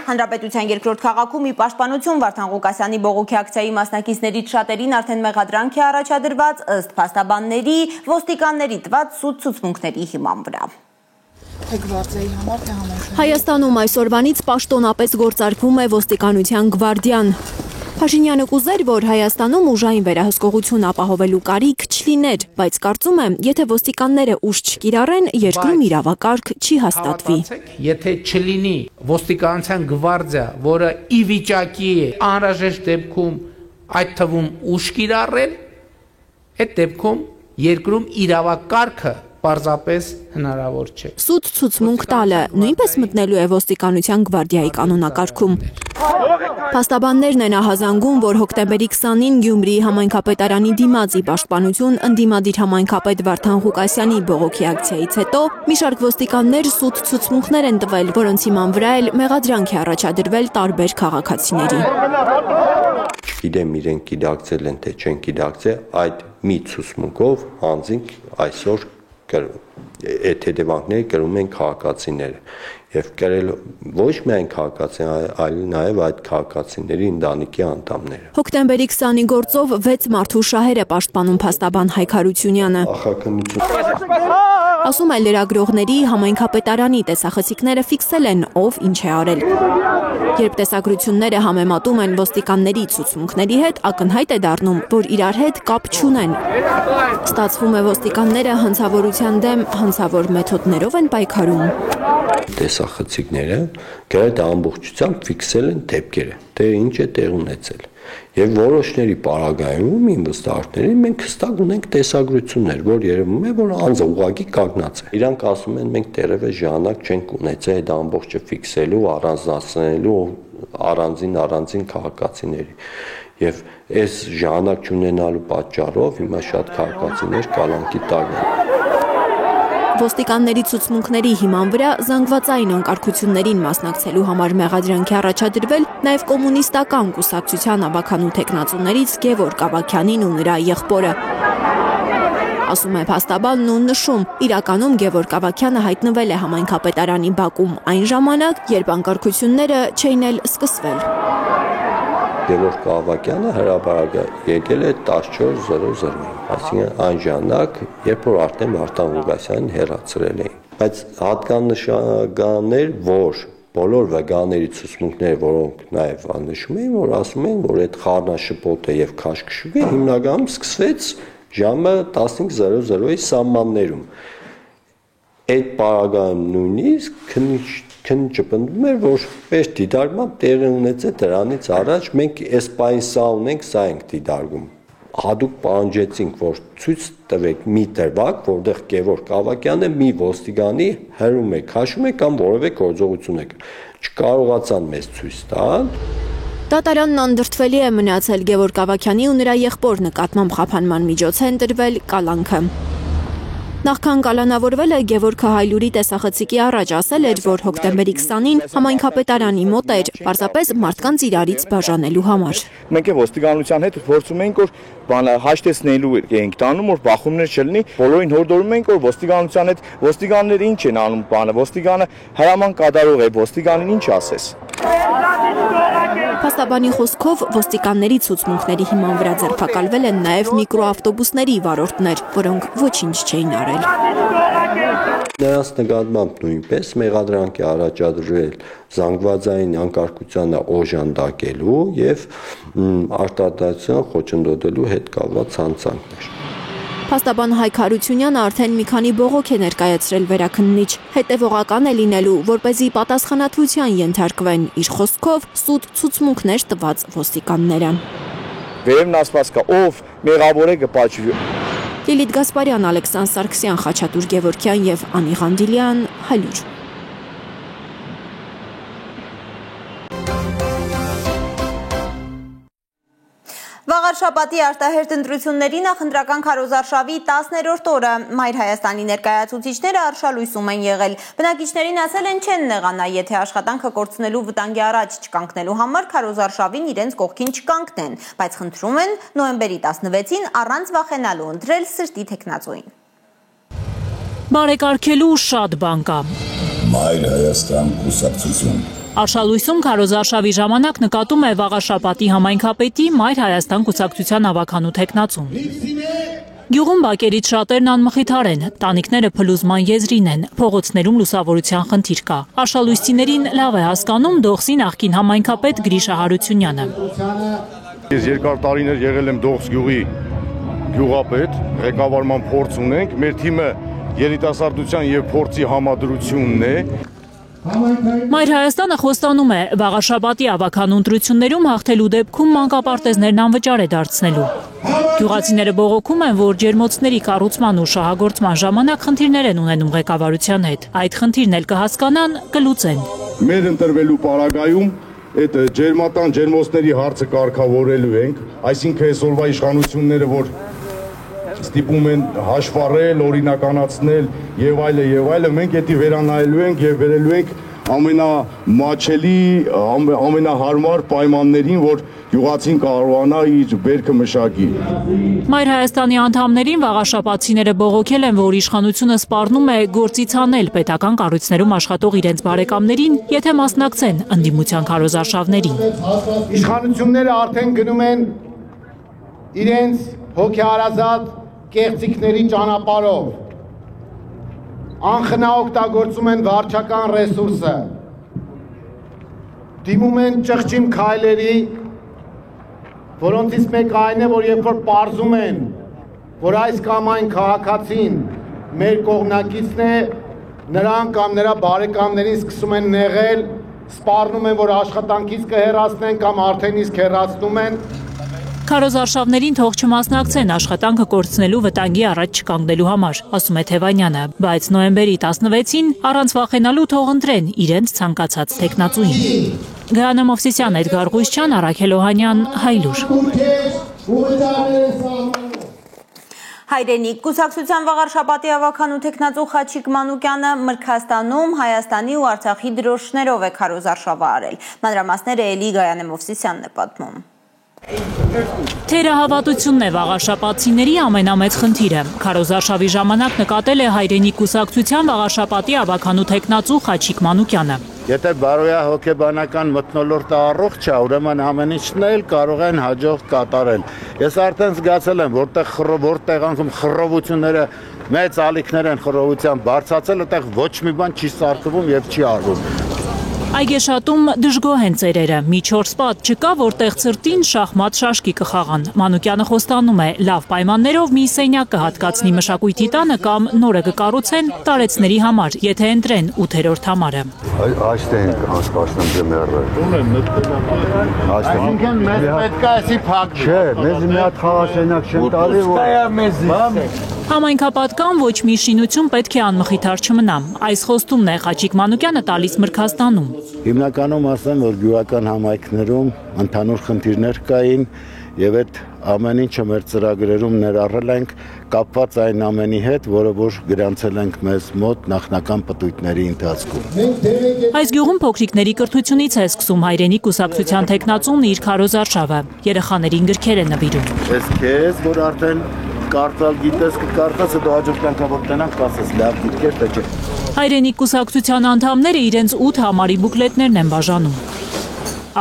Հանրապետության երկրորդ քաղաքում ի պաշտպանություն Վարդան Ղուկասյանի բողոքի ակցիայի մասնակիցներից շատերին արդեն մեղադրանք է առաջադրված ըստ փաստաբանների, ոստիկանների տված սուտ ցուցմունքների հիման վրա։ Հայաստանում այսօրվանից պաշտոնապես գործարկվում է ոստիկանության գվարդիան։ Փաշինյանը կուզեր, որ Հայաստանում ուժային վերահսկողություն ապահովելու կարիք չլիներ, բայց կարծում եմ, եթե ոստիկանները ուժ չկիրառեն, երկրում իրավակարգ չի հաստատվի։ Եթե չլինի ոստիկանության գվարդիա, որը ի վիճակի է անհրաժեշտ դեպքում այդ թվում ուժ կիրառել, այդ դեպքում երկրում իրավակարգը պարզապես հնարավոր չէ։ Սուտ ցուցմունք տալը նույնպես մտնելու է ոստիկանության գվարդիայի կանոնակարգում։ Փաստաբաններն են ահազանգում, որ հոկտեմբերի 20-ին Գյումրիի համայնքապետարանի դիմաց ի պաշտպանություն ընդդիմադիր համայնքապետ Վարդան Ղուկասյանի բողոքի ակցիայից հետո մի շարք ոստիկաններ սուտ ցուցմունքներ են տվել, որոնց հիման վրա էլ մեղադրանք է առաջադրվել տարբեր քաղաքացիների։ Չգիտեմ իրենք գիտակցել են թե չեն գիտակցել, այդ մի ցուցմունքով անձինք այսօր այդ հետևանքները կրում են քաղաքացիները եւ կրել ոչ միայն քաղաքացիներ, այլ նաեւ այդ քաղաքացիների ընտանիքի անդամները։ Հոկտեմբերի 20-ի գործով 6 մարդու շահեր է պաշտպանում փաստաբան Հայկ Հարությունյանը։ Ասում է լրագրողների համայնքապետարանի տեսախցիկները ֆիքսել են ով ինչ է արել։ Երբ տեսագրությունները համեմատում են ոստիկանների ցուցմունքների հետ, ակնհայտ է դառնում, որ իրար հետ կապ չունեն։ Ստացվում է ոստիկանները հանցավորության դեմ հանցավոր մեթոդներով են պայքարում։ Տեսախցիկները գրեթե ամբողջությամբ ֆիքսել են դեպքերը, թե ինչ է տեղ ունեցել։ Եվ որոշների պարագայում իմ վստահողների մենք հստակ ունենք տեսագրություններ, որ երևում է, որ անձը ուղղակի կանգնած է։ Իրանք ասում են մենք դեռևս ժամանակ չենք ունեցել այդ ամբողջը ֆիքսելու, առանձնացնելու առանձին քաղաքացիների։ Եվ այս ժամանակ չունենալու պատճառով հիմա շատ քաղաքացիներ կալանքի տակ են։ Ոստիկանների ցուցմունքների հիման վրա զանգվածային անկարգություններին մասնակցելու համար մեղադրանք է առաջադրվել նաև կոմունիստական կուսակցության ավականու թեկնածուներից Գևորգ Ավագյանին ու նրա եղբորը։ Ասում է փաստաբանն ու նշում, իրականում Գևորգ Ավագյանը հայտնվել է համայնքապետարանի բակում այն ժամանակ, երբ անկարգությունները չէին էլ սկսվել։ Գևորգ Ավագյանը հրապարակը եկել է 14:00-ին, այսինքն այն ժամանակ, երբ որ արդեն Վարդան Ղուկասյանին հեռացրել էին։ Բայց հատկանշական էր, որ բոլոր վեգանների ցուցմունքները, որոնք նաև նշում էին, որ ասում են, որ այդ խառնաշփոթը եւ քաշքշուկը հիմնականում սկսվեց ժամը 15:00-ի սահմաններում։ Այդ պարագայում նույնիսկ քննիչը պնդում էր, որ այս դիտարկման տեղի ունեցել դրանից առաջ մենք այս պայն սա ունենք, սա ենք դիտարկում։ Հատուկ պահանջեցինք, որ ցույց տվեք մի դրվագ, որտեղ Գևորգ Ավագյանը մի ոստիկանի հրում է, քաշում է կամ որևէ գործողություն է։ Չկարողացան մեզ ցույց տալ։ Դատարանն անդրդվելի է մնացել Գևորգ Ավագյանի ու նրա եղբոր նկատմամբ խափանման միջոց է ընտրվել կալանքը։ Նախքան կալանավորվելը Գևորգը Հայլուրի տեսախցիկի առաջ ասել էր, որ հոկտեմբերի 20-ին համայնքապետարանի մոտ էր, պարզապես մարդկանց իրարից բաժանելու համար։ Մենք ոստիկանության հետ փորձում էինք, որ հաշտեցնելու էինք տանում, որ բախումներ չլինի, բոլորին հորդորում էինք, որ ոստիկանության հետ ոստիկանները ինչ են անում բանը, ոստիկանը հրաման կատարող է, ոստիկանին ինչ ասես։ Փաստաբանի խոսքով ոստիկանների ցուցմունքների հիման վրա ձերբակալվել են նաև միկրոավտոբուսների վարորդներ, որոնք ոչինչ չէին արել։ Նրանց նկատմամբ նույնպես մեղադրանք է առաջադրվել զանգվածային անկարգությանը օժանդակելու եւ արտադրության խոչընդոտելու հետ կապված հանցանքներ։ Փաստաբան Հայկ Հարությունյանը արդեն մի քանի բողոք է ներկայացրել վերաքննիչ, հետևողական է լինելու, որպեսզի պատասխանատվության ենթարկվեն իր խոսքով սուտ ցուցմունքներ տված ոստիկանները։ Վերևն ասված կա, ով մեղավոր է կպատժվի։ Լիլիթ Գասպարյան, Ալեքսանդր Սարգսյան, Խաչատուր Գևորգյան եւ Անի Ղանդիլյան, Հայլուր։ Վաղար շաբաթի արտահերթ ընտրությունների նախընտրական քարոզարշավի 10-րդ օրը Մայր Հայաստանի ներկայացուցիչները արշալույսում են եղել։ Բնակիչներին ասել են չեն նեղանա, եթե աշխատանքը կորցնելու վտանգի առաջ չկանգնելու համար քարոզարշավին իրենց կողքին չկանգնեն, բայց խնդրում են նոյեմբերի 16-ին առանց վախենալու ընտրել սրտի թեկնածուին։ Բարեկարգելու շատ բան կա։ Մայր Հայաստան կուսակցություն։ Արշալույսում քարոզարշավի ժամանակ նկատում է վաղաշաբաթի համայնքապետի Մայր Հայաստան կուսակցության ավականու թեկնածուն։ Գյուղում բակերից շատերն անմխիթար են, տանիքները փլուզման եզրին են, փողոցներում լուսավորության խնդիր կա։ Արշալույսիներին լավ է հասկանում Դողսի նախկին համայնքապետ Գրիշա Հարությունյանը։ Ես երկար տարիներ եղել եմ Դողս գյուղի գյուղապետ, ղեկավարման փորձ ունենք, մեր թիմը երիտասարդության եւ փորձի համադրությունն է։ Մայր Հայաստանը խոստանում է վաղաշաբաթի ավականու ընտրություններում հաղթելու դեպքում մանկապարտեզներն անվճար է դարձնելու։ Գյուղացիները բողոքում են, որ ջերմոցների կառուցման ու շահագործման ժամանակ խնդիրներ են ունենում ղեկավարության հետ։ Այդ խնդիրն էլ կհասկանան, կլուծեն։ Մեր ընտրվելու պարագայում այդ ջերմատան ջերմոցների հարցը կարգավորելու ենք, այսինքն այսօրվա իշխանությունները, որ ստիպում են հաշվառել, օրինականացնել եւ այլը, մենք դա վերանայելու ենք եւ վերելու ենք ամենամաչելի, ամենահարմար պայմաններին, որ գյուղացին կարողանա իր բերքը մշակի։ Մայր Հայաստանի անդամներին վաղաշաբաթցիները բողոքել են, որ իշխանությունը սպառնում է գործից անել պետական կառույցներում աշխատող իրենց բարեկամներին, եթե մասնակցեն ընդդիմության քարոզարշավներին։ Իշխանությունները արդեն գնում են իրենց հոգեհարազատ կեղծիքների ճանապարհով, անխնա օգտագործում են վարչական ռեսուրսը, դիմում են ճղճիմ քայլերի, որոնցից մեկը այն է, որ երբ որ պարզում են, որ այս կամ այն քաղաքացին մեր կողմնակիցն է, նրան կամ նրա բարեկամներին սկսում են նեղել, սպառնում են, որ աշխատանքից կհեռացնեն կամ արդեն իսկ հեռացնում են։ Քարոզարշավներին թող չմասնակցեն աշխատանքը կորցնելու վտանգի առաջ չկանգնելու համար, ասում է Թևանյանը, բայց նոյեմբերի 16-ին առանց վախենալու թող ընտրեն իրենց ցանկացած թեկնածուին։ Գայանե Մովսիսյան, Էդգար Ղուշչյան, Արաքել Օհանյան, Հայլուր։ Հայրենիք կուսակցության վաղարշաբաթի ավականու թեկնածու Խաչիկ Մանուկյանը Մրգաստանում Հայաստանի ու Արցախի դրոշներով է քարոզարշավը արել։ Մանրամասները էլի Գայանե Մովսիսյանն է պատմում։ Թերահավատությունն է վաղաշաբաթցիների ամենամեծ խնդիրը։ Քարոզարշավի ժամանակ նկատել է Հայրենիք կուսակցության վաղաշաբաթի ավականու թեկնածու Խաչիկ Մանուկյանը։ Եթե բարոյա հոգեբանական մթնոլորտը առողջ է, ուրեմն ամեն ինչն էլ կարող են հաջող կատարել։ Ես արդեն զգացել եմ, որտեղ անգամ խռովությունները մեծ ալիքներ են խռովության բարձրացել, այդտեղ ոչ մի բան չի սարքվում եւ չի արվում։ Այգեշատում դժգոհ են ծերերը, մի 4 պատ չկա, որտեղ ցրտին շախմատ շաշկի կխաղան։ Մանուկյանը խոստանում է, լավ պայմաններով մի սենյակ կհատկացնի մշակույթի տանը կամ նորը կկառուցեն տարեցների համար, եթե ընտրեն 8-րդ համարը։ Այստեղ ենք անցկացնում ձմեռը։ Այսինքն մեզ պետք է էսի փակ։ Չէ, մեզ մի հատ խաղասենյակ չեն տալի, որ Համայնքապատկան ոչ մի շինություն պետք է անմխիթար չմնա։ Այս խոստումն է Խաչիկ Մանուկյանը տալիս Մրգաստանում։ Հիմնականում ասեմ, որ գյուղական համայնքներում ընդհանուր խնդիրներ կային եւ այդ ամեն ինչը մեր ծրագրերում ներառել ենք կապված այն ամենի հետ, որը որ գրանցել ենք մեզ մոտ նախնական պտույտների ընթացքում։ Այս գյուղում փոքրիկների կրթությունից է սկսում Հայրենիք կուսակցության թեկնածուն իր քարոզարշավը։ Երեխաներին գրքեր է նվիրում։ Ես քեզ, որ արդեն կարծալ գիտես, կկարծած հետո հաջորդ անգամ որ տնանք կասես լավ գիտքեր, թե չէ։ Հայրենիք կուսակցության անդամները իրենց 8 համարի բուկլետներն են բաժանում։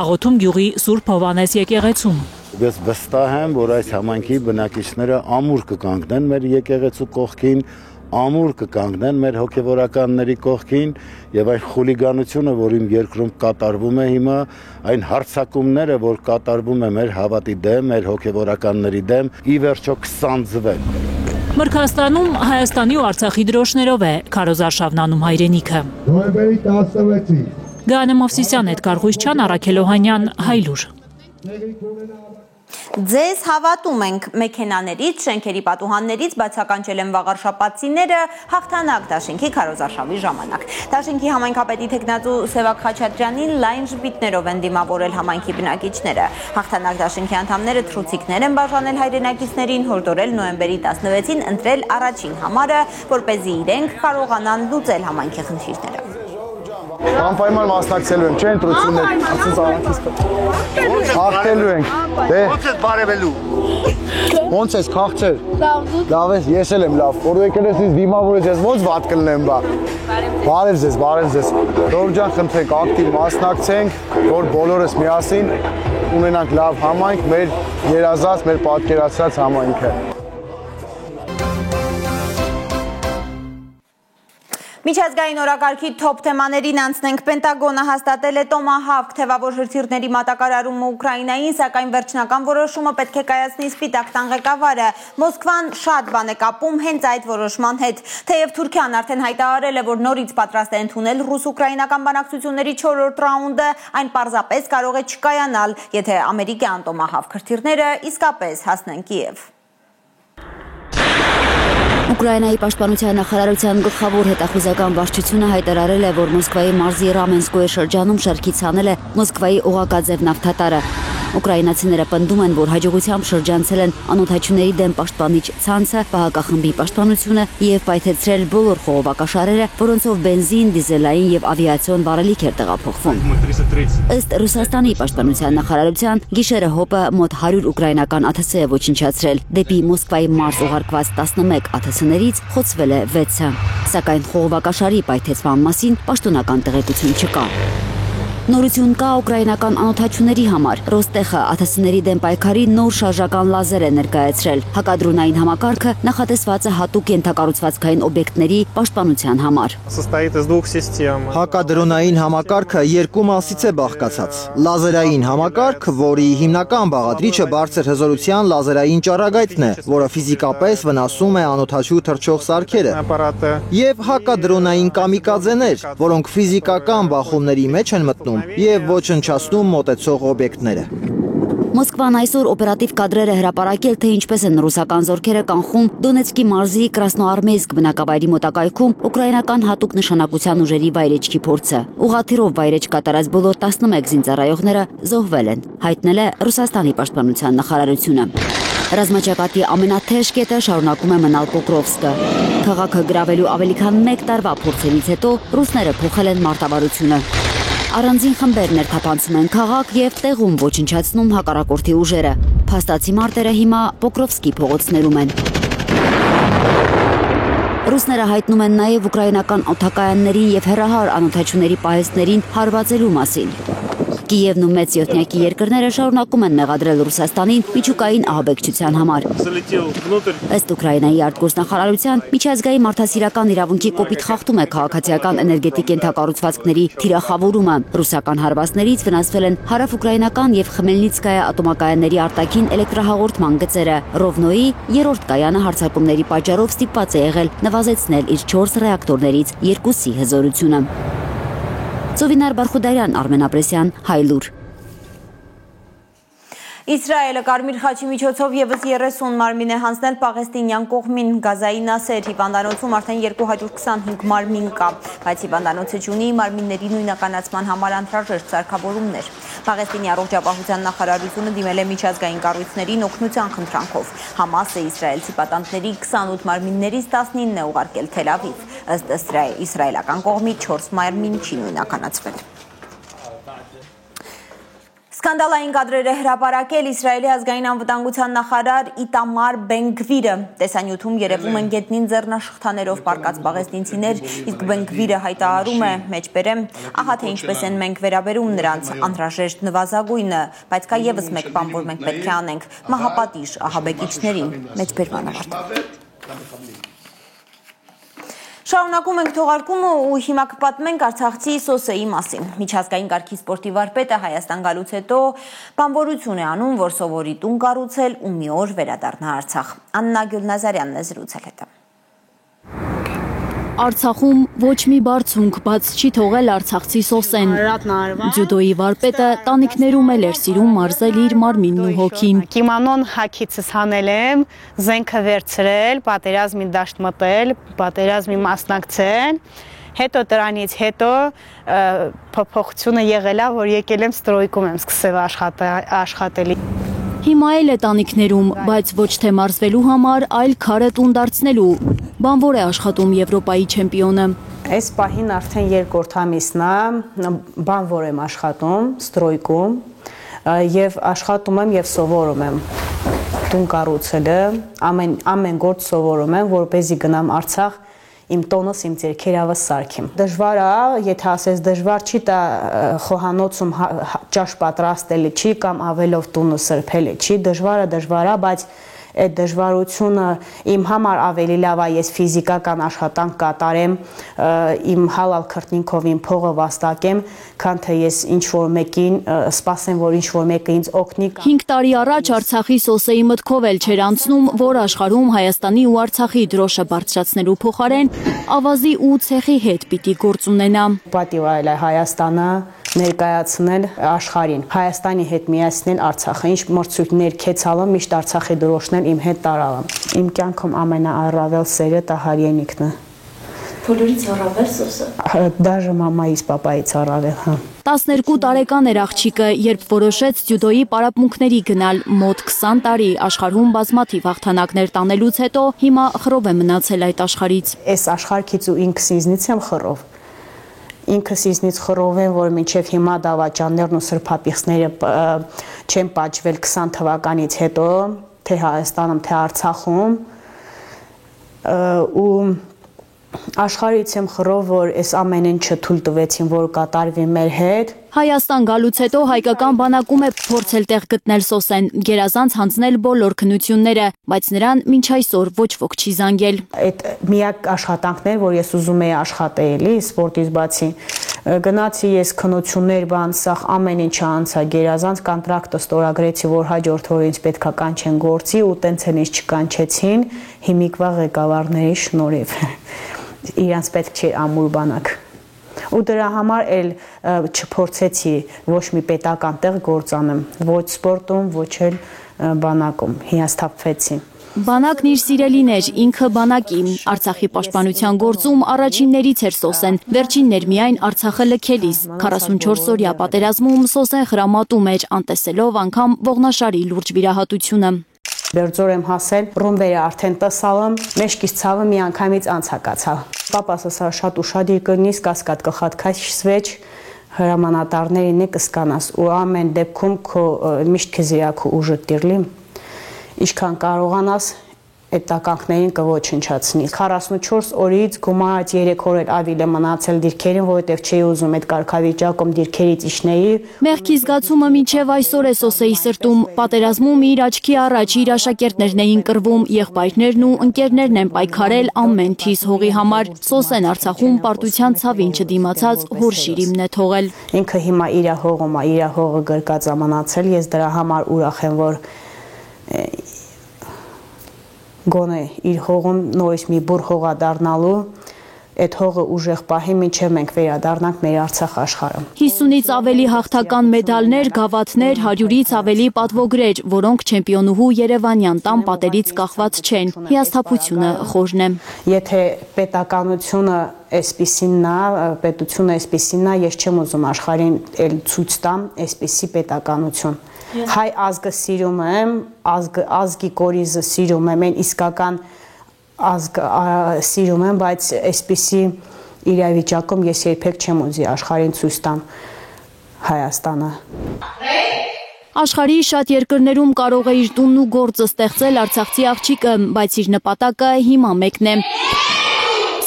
Աղոթում գյուղի Սուրբ Հովանես եկեղեցում։ Ես վստահ եմ, որ այս համայնքի բնակիչները ամուր կկանգնեն մեր եկեղեցու կողքին, ամուր կկանգնեն մեր հոգևորականների կողքին եւ այն խուլիգանությունը, որ իմ երկրում կատարվում է հիմա, այն հարձակումները, որ կատարվում է մեր հավատի դեմ, մեր հոգևորականների դեմ, ի վերջո կսանձվեն։ Մրգաստանում Հայաստանի ու Արցախի դրոշներով է քարոզարշավն անում Հայրենիքը։ Նոյեմբերի 16-ին Գայանե Մովսիսյան, Էդգար Ղուշչյան, Արաքել Օհանյան, Հայլուր։ Ձեզ հավատում ենք մեքենաներից, շենքերի պատուհաններից բացականչել են վաղարշապատցիները հաղթանակ դաշինքի քարոզարշավի ժամանակ։ Դաշինքի համայնքապետի թեկնածու Սևակ Խաչատրյանին լայն ժպիտներով են դիմավորել համայնքի բնակիչները։ Հաղթանակ դաշինքի անդամները թռուցիկներ են բաժանել հայրենակիցներին, հորդորել նոյեմբերի 16-ին ընտրել առաջին համարը, որպեսզի իրենք կարողանան լուծել համայնքի խնդիրները։ Անպայման մասնակցելու ենք, չէ՞, ընտրություններ։ Հաղթելու ենք։ Ոնց ես բարևելու։ Ոնց ես քաղցեր։ Լավ ես, ես էլ եմ լավ։ Որ եկել ես ինձ դիմավորես, ես ոնց վատ կլնեմ բա։ Բարև ձեզ։ Ժողովուրդ ջան, խնդրենք ակտիվ մասնակցենք, որ բոլորս միասին ունենանք լավ համայնք, մեր երազած, մեր պատկերացրած համայնքը։ Միջազգային օրակարգի թոփ թեմաներին անցնենք։ Պենտագոնը հաստատել է Տոմահավք թևավոր հրթիռների մատակարարումը Ուկրաինային, սակայն վերջնական որոշումը պետք է կայացնի Սպիտակ տան ղեկավարը։ Մոսկվան շատ բան է կապում հենց այդ որոշման հետ։ Թեև Թուրքիան արդեն հայտարարել է, որ նորից պատրաստ է ընդունել ռուս-ուկրաինական բանակցությունների 4-րդ ռաունդը, այն պարզապես կարող է չկայանալ, եթե ամերիկյան Տոմահավք հրթիռները իսկապես հասնեն Կիև։ Ուկրաինայի պաշտպանության նախարարության գլխավոր հետախուզական վարչությունը հայտարարել է, որ Մոսկվայի մարզի Ռամենսկոյի շրջանում շարքից հանել է Մոսկվայի օղակաձև նավթատարը։ Ուկրաինացիները պնդում են, որ հաջողությամբ շրջանցել են անօդաչուների դեմ պաշտպանիչ ցանցը, պահակախմբի պաշտպանությունը եւ պայթեցրել բոլոր խողովակաշարերը, որոնցով բենզին, դիզելային եւ ավիացիոն վառելիք էր տեղափոխվում։ Ըստ Ռուսաստանի պաշտպանության նախարարության, գիշերը ՀՕՊ-ը մոտ 100 ուկրաինական ԱԹՍ է ոչնչացրել, դեպի Մոսկվայի մարզ ուղարկված 11 ԱԹՍ-ներից խոցվել է 6-ը, սակայն խողովակաշարի պայթեցման մասին պաշտոնական տեղեկություն չկա։ Նորություն կա ուկրաինական անօդաչուների համար։ Ռոստեխը ԱԹՍ-ների դեմ պայքարի նոր շարժական լազեր է ներկայացրել։ Հակադրոնային համակարգը նախատեսված է հատուկ ենթակառուցվածքային օբյեկտների պաշտպանության համար։ Հակադրոնային համակարգը երկու մասից է բաղկացած։ Լազերային համակարգ, որի հիմնական բաղադրիչը բարձր հզորության լազերային ճառագայթն է, որը ֆիզիկապես վնասում է անօդաչու թռչող սարքերը, եւ հակադրոնային կամիկաձեներ, որոնք ֆիզիկական բախումների մեջ են մտնում եւ ոչնչացնում մոտեցող օբյեկտները։ Մոսկվան այսօր օպերատիվ կադրեր է հրապարակել, թե ինչպես են ռուսական զորքերը կանխում Դոնեցկի մարզի Կրասնոարմեյսկ բնակավայրի մոտակայքում ուկրաինական հատուկ նշանակության ուժերի վայրեջքի փորձը։ Ուղղաթիռով վայրեջ կատարած բոլոր 11 զինծառայողները զոհվել են, հայտնել է Ռուսաստանի պաշտպանության նախարարությունը։ Ռազմաճակատի ամենաթեժ կետը շարունակում է մնալ Պոկրովսկը։ Քաղաքը գրավելու ավելի քան 1 տարվա փորձերից հետո ռուսները փոխել են մարտավարությունը։ Առանձին խմբեր ներթափանցում են քաղաք եւ տեղում ոչնչացնում հակառակորդի ուժերը։ Փաստացի մարտերը հիմա Պոկրովսկի փողոցներում են։ Ռուսները հայտնում են նաեւ ուկրաինական օդակայաններին եւ հեռահար անօդաչուների պահեստներին հարվածելու մասին։ Կիևն ու մեծ յոթնյակի երկրները շարունակում են մեղադրել Ռուսաստանին միջուկային ահաբեկչության համար։ Ըստ Ուկրաինայի արտգործնախարարության, միջազգային մարդասիրական իրավունքի կոպիտ խախտում է քաղաքացիական էներգետիկ ենթակառուցվածքների թիրախավորումը։ Ռուսական հարվածներից վնասվել են հարավ-ուկրաինական եւ Խմելնիցկայա ատոմակայանների արտաքին էլեկտրահաղորդման գծերը։ Ռովնոյի 3-րդ կայանը հարձակումների պատճառով ստիպված է եղել նվազեցնել իր 4 ռեակտորներից 2-ի հզորությունը։ Ծովինար Բարխուդարյան, Արմեն Ապրեսյան, Հայլուր։ Իսրայելը Կարմիր խաչի միջոցով եւս 30 մարմին է հանձնել Պաղեստինյան կողմին։ Գազայի Նասեր հիվանդանոցում արդեն 225 մարմին կա, բայց հիվանդանոցը չունի մարմինների նույնականացման համար անհրաժեշտ սարքավորումներ։ Պաղեստինի առողջապահության նախարարությունը դիմել է միջազգային կառույցներին օգնության խնդրանքով։ Համասը իսրայելցի պատանդների 28 մարմիններից 19-ն է ուղարկել Թել Ավիվ։ Ըստ իսրայելական կողմի 4 մարմին չի նույնականացվել։ Սկանդալային կադրեր է հրապարակել Իսրայելի ազգային անվտանգության նախարար Իտամար Բեն-Գվիրը։ Տեսանյութում երևում են գետնին ձեռնաշխտաներով պառկած պաղեստինցիներ, իսկ Բեն-Գվիրը հայտարարում է, մեջբերեմ, ահա թե ինչպես են մենք վերաբերում նրանց, անհրաժեշտ նվազագույնը, բայց կա եւս մեկ բան, որ մենք պետք է անենք՝ մահապատիժ ահաբեկիչներին, մեջբերման ավարտ։ Շարունակում ենք թողարկումը ու հիմա կպատմենք Արցախցի Սոսեի մասին։ Միջազգային կարգի սպորտի վարպետը Հայաստան գալուց հետո բանվորություն է անում, որ սովորի տուն կառուցել ու մի օր վերադառնա Արցախ։ Աննա Գյուլնազարյանն է զրուցել հետը։ Արցախում ոչ մի բարձունք բաց չի թողել արցախցի Սոսեն։ Ձյուդոյի վարպետը տանիքներում էլ էր սիրում մարզել իր մարմինն ու հոգին։ Կիմանոն հագիցս հանել եմ, զենքը վերցրել, պատերազմի դաշտ մտել, պատերազմի մասնակցել։ Հետո դրանից հետո փոփոխությունը եղել է, որ եկել եմ ստրոյկում եմ սկսել աշխատել։ Հիմա էլ է տանիքներում, բայց ոչ թե մարզվելու համար, այլ քարը տուն դարձնելու։ Բանվոր է աշխատում Եվրոպայի չեմպիոնը։ Այս պահին արդեն երկրորդ ամիսն է, բանվոր եմ աշխատում, ստրոյկում եւ աշխատում եմ եւ սովորում եմ։ Տուն կառուցելը, ամեն գործ սովորում եմ, որպեսզի գնամ Արցախ իմ տոնս, իմ ձեռքերավս սարքեմ։ Դժվար է, եթե ասես դժվար չի, դա խոհանոցում ճաշ պատրաստելը չի կամ ավելով տունը սրբելը չի, դժվար է, բայց այդ դժվարությունը իմ համար ավելի լավ է, ես ֆիզիկական աշխատանք կատարեմ, իմ հալալ քրտնինքով իմ փողը վաստակեմ, քան թե ես ինչ-որ մեկին սպասեմ, որ ինչ-որ մեկը ինձ օգնի։ 5 տարի առաջ Արցախի Սոսեի մտքով էլ չէր անցնում, որ աշխարհում Հայաստանի ու Արցախի դրոշը բարձրացնելու փոխարեն ավազի ու ցեխի հետ պիտի գործ ունենա։ Պատիվ այլ է Հայաստանը ներկայացնել աշխարհին, Հայաստանի հետ միացնել Արցախը, ինչ մրցույթներ քեցալը միշտ Արցախի դրոշն իմ հետ տարալը։ Իմ կյանքում ամենաառավել սերը դա հայրենիքն է։ Բոլորից առավել Սոսը։ Դաժե մամայից, պապայից առավել, հա։ 12 տարեկան էր աղջիկը, երբ որոշեց ձյուդոյի պարապմունքների գնալ մոտ 20 տարի աշխարհում բազմաթիվ հաղթանակներ տանելուց հետո հիմա խռով է մնացել այդ աշխարհից։ Այս աշխարհից ու ինքս ինձնից եմ խռով։ Ինքս ինձնից խռով եմ, որ մինչև հիմա դավաճաններն ու սրբապիղծները չեն պատժվել 20 թվականից հետո, թե Հայաստանում, թե Արցախում ու աշխարհից եմ խռով, որ այս ամեն ինչը թույլ տվեցին, որ կատարվի մեր հետ։ Հայաստան գալուց հետո հայկական բանակում է փորձել տեղ գտնել Սոսեն, գերազանց հանձնել բոլոր քննությունները, բայց նրան մինչ այսօր ոչ ոք չի զանգել։ Այդ միակ աշխատանքն էր, որ ես ուզում էի աշխատել, սպորտից բացի։ Գնացի ես քննություններ, բան, սաղ ամեն ինչը անցա, գերազանց կոնտրակտը ստորագրեցի, որ հաջորդ օր ինձ պետքա կանչեն գործի ու տենց էլ ինձ չկանչեցին հիմիկվա ղեկավարների շնորհիվ։ Իրանց պետք չէ ամուր բանակ։ Ու դրա համար էլ չփորձեցի ոչ մի պետական տեղ գործ անեմ, ոչ սպորտում, ոչ էլ բանակում, հիասթափվեցի։ Բանակն իր սիրելին էր, ինքը բանակի, Արցախի պաշտպանության գործում առաջիններից էր Սոսեն, վերջինն էր միայն Արցախը լքելիս, 44 օրյա պատերազմում Սոսեն խրամատում էր, անտեսելով անգամ Ողնաշարի լուրջ վիրահատությունը։ Բերձոր եմ հասել, ռումբերը արդեն տսալım, մեջքից ցավը մի անգամից անցակացավ։ Պապաս ասա շատ ուշադիր կնես, կասկադ կխատքայ շվեջ հրամանատարներին է կսկանաս ու ամեն դեպքում քո միշտ քեզ իրակու ուժը տիրլի։ Ինչքան կարողանաս այդ տականքներին կոչնչացնի։ 44 օրից գումարած 3 օր էլ ավելի մնացել դիրքերին, որովհետև չի ուզում այդ կարգավիճակում դիրքերից իջնեի։ Մեղքի զգացումը մինչև այսօր է Սոսեի սրտում։ Պատերազմում իր աչքի առաջ իր աշակերտներն էին կռվում, եղբայրներն ու ընկերներն են պայքարել ամեն թիս հողի համար։ Սոսեն Արցախում պարտության ցավին չդիմացած հոր շիրիմն է թողել։ Ինքը հիմա իր հողում է, իր հողը գրկած մնացել, ես դրա համար ուրախ եմ, որ գոնե իր հողում նորից մի բուր հողա դառնալու, այդ հողը ուժեղ պահի մինչև մենք վերադառնանք մեր Արցախ աշխարհը։ 50-ից ավելի հաղթական մեդալներ, գավաթներ, 100-ից ավելի պատվոգրեր, որոնք չեմպիոնուհու Երևանյան տան պատերից կախված չեն։ Հիասթափությունը խորն է։ Եթե պետականությունը այսպիսին է, պետությունը այսպիսին է, ես չեմ ուզում աշխարհին էլ ցույց տամ այսպիսի պետականություն։ Հայ ազգը սիրում եմ, ազգի կորիզը սիրում եմ, այն իսկական ազգ սիրում եմ, բայց այսպիսի իրավիճակում ես երբեք չեմ ուզի աշխարհին ցույց տամ Հայաստանը։ Աշխարհի շատ երկրներում կարող է իր տունն ու գործը ստեղծել արցախցի աղջիկը, բայց իր նպատակը հիմա մեկն է։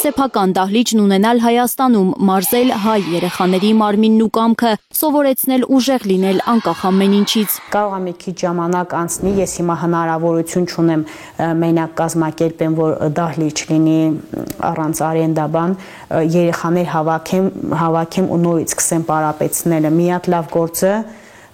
Սեփական դահլիճն ունենալ Հայաստանում, մարզել հայ երեխաների մարմինն ու կամքը, սովորեցնել ուժեղ լինել անկախ ամեն ինչից։ Կարող է մի քիչ ժամանակ անցնի, ես հիմա հնարավորություն չունեմ մենակ կազմակերպեմ, որ դահլիճ լինի առանց արենդաբան, երեխաներ հավաքեմ ու նորից սկսեմ պարապեցնելը։ Մի հատ լավ գործը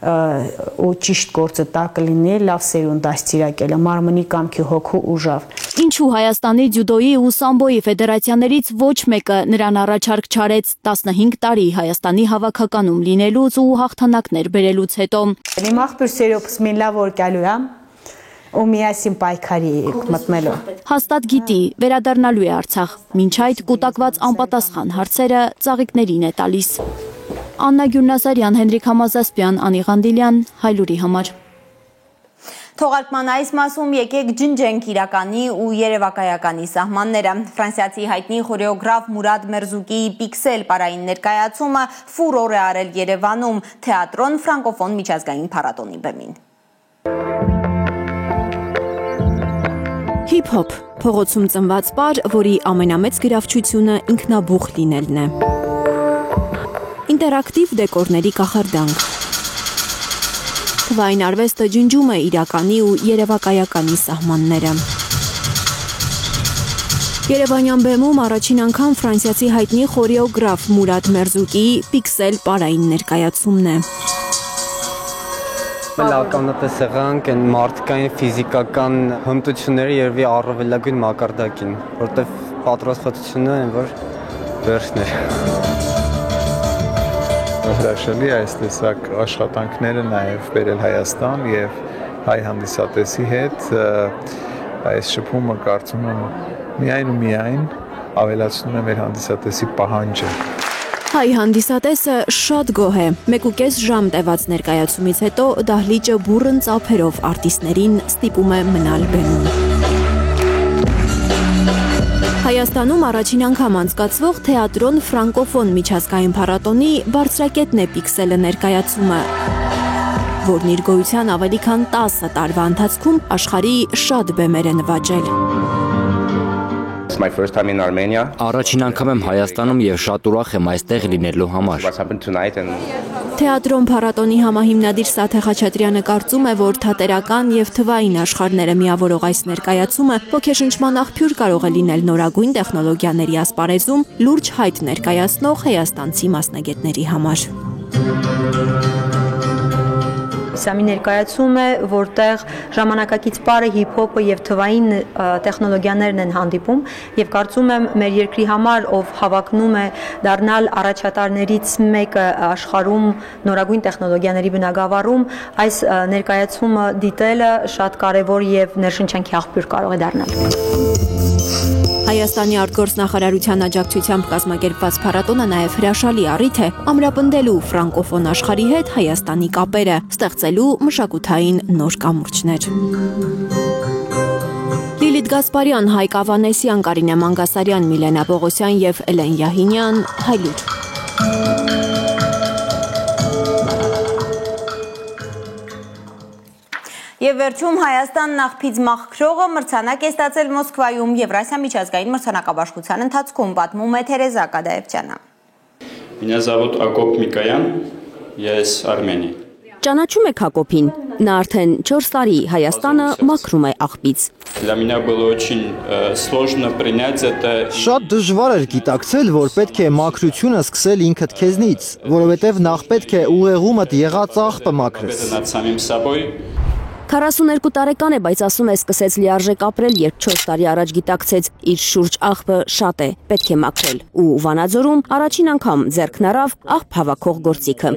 ու ճիշտ գործը դա կլինի լավ սերունդ դաստիարակելը, մարմնի կամքի հոգու ուժով։ Ինչու Հայաստանի ձյուդոյի ու սամբոյի ֆեդերացիաներից ոչ մեկը նրան առաջարկ չարեց 15 տարի Հայաստանի հավաքականում լինելուց ու հաղթանակներ բերելուց հետո։ Իմ աղբյուր սերոպս մին լավ որ գալու եմ ու միասին պայքարի մտնելու։ Հաստատ գիտի, վերադառնալու է Արցախ, մինչ այդ կուտակված անպատասխան հարցերը ծաղիկներին է տալիս։ Աննա Գյուրնազարյան, Հենրիկ Համազասպյան, Անի Ղանդիլյան, Հայլուրի համար։ Թողարկման այս մասում եկեք ջնջենք իրականի ու երևակայականի սահմանները։ Ֆրանսիացի հայտնի խորեոգրաֆ Մուրադ Մերզուկիի Պիքսել պարային ներկայացումը ֆուրոր է արել Երևանում թեատրոն ֆրանկոֆոն միջազգային փառատոնի բեմին։ Հիփ-հոփ, փողոցում ծնված պար, որի ամենամեծ գրավչությունը ինքնաբուխ լինելն է։ Ինտերակտիվ դեկորների կախարդանք։ Թվային արվեստը ջնջում է իրականի ու երևակայականի սահմանները։ Երևանյան բեմում առաջին անգամ ֆրանսիացի հայտնի խորեոգրաֆ Մուրադ Մերզուկիի Պիքսել պարային ներկայացումն է։ Ականատեսեղանք են մարդկային ֆիզիկական հմտությունները երևի առավելագույն մակարդակին, որտեղ պատրաստվածությունը են, որ վերջն է։ Հրաշալի այս տեսակ աշխատանքները նաև բերել Հայաստան եւ հայ հանդիսատեսի հետ այս շփումը կարծում եմ միայն ավելացնում է մեր հանդիսատեսի պահանջը։ Հայ հանդիսատեսը շատ գոհ է։ 1.5 ժամ տևած ներկայացումից հետո դահլիճը բուռն ծափերով արտիստներին ստիպում է մնալ բեմում։ Հայաստանում առաջին անգամ անցկացվող թեատրոն ֆրանկոֆոն միջազգային փառատոնի բարձրակետն է Պիքսելը ներկայացումը, որն իր գոյության ավելի քան 10 տարվա ընթացքում աշխարհի շատ բեմեր է նվաճել։ Առաջին անգամ եմ Հայաստանում եւ շատ ուրախ եմ այստեղ լինելու համար։ Թեատրոն փառատոնի համահիմնադիր Սաթե Խաչատրյանը կարծում է, որ թատերական եւ թվային աշխարհները միավորող այս ներկայացումը ոգեշնչման աղբյուր կարող է լինել նորագույն տեխնոլոգիաների ասպարեզում լուրջ հայտ ներկայացնող հայաստանցի մասնագետների համար։ Սա մի ներկայացում է, որտեղ ժամանակակից պարը, հիփ-հոփը եւ թվային տեխնոլոգիաներն են հանդիպում եւ կարծում եմ մեր երկրի համար, ով հավակնում է դառնալ առաջատարներից մեկը աշխարհում նորագույն տեխնոլոգիաների բնագավառում, այս ներկայացումը դիտելը շատ կարեւոր եւ ներշնչանքի աղբյուր կարող է դառնալ։ Հայաստանի արտգործնախարարության աջակցությամբ կազմակերպված փառատոնը նաև հրաշալի առիթ է ամրապնդելու ֆրանկոֆոն աշխարհի հետ Հայաստանի կապերը, ստեղծելու մշակութային նոր կամուրջներ։ Լիլիթ Գասպարյան, Հայկ Ավանեսյան, Կարինե Մանգասարյան, Միլենա Պողոսյան եւ Էլեն Յահինյան, Հայլուր։ Եվ վերջում Հայաստան նախ մախքրողը մրցանակ է ստացել Մոսկվայում Եվրասիա միջազգային մրցանակաբաշխության ընթացքում, պատմում է Թերեզա Կադաևցյանը։ Меня зовут Акоп Микоян, я из Армении. Ճանաչում եք Հակոբին, նա արդեն 4 տարի Հայաստանը մաքրում է աղբից։ Для меня было очень сложно принять это. Շատ դժվար էր գիտակցել, որ պետք է մաքրությունը սկսել ինքդ քեզնից, որովհետև նախ պետք է ուղեղումդ եղած աղբը մաքրես։ 42 տարեկան է, բայց ասում է սկսեց լիարժեք ապրել, երբ 4 տարի առաջ գիտակցեց իր շուրջ աղբը շատ է, պետք է մաքրել։ Ու Վանաձորում առաջին անգամ ձեռքն առավ աղբ հավաքող գործիքը։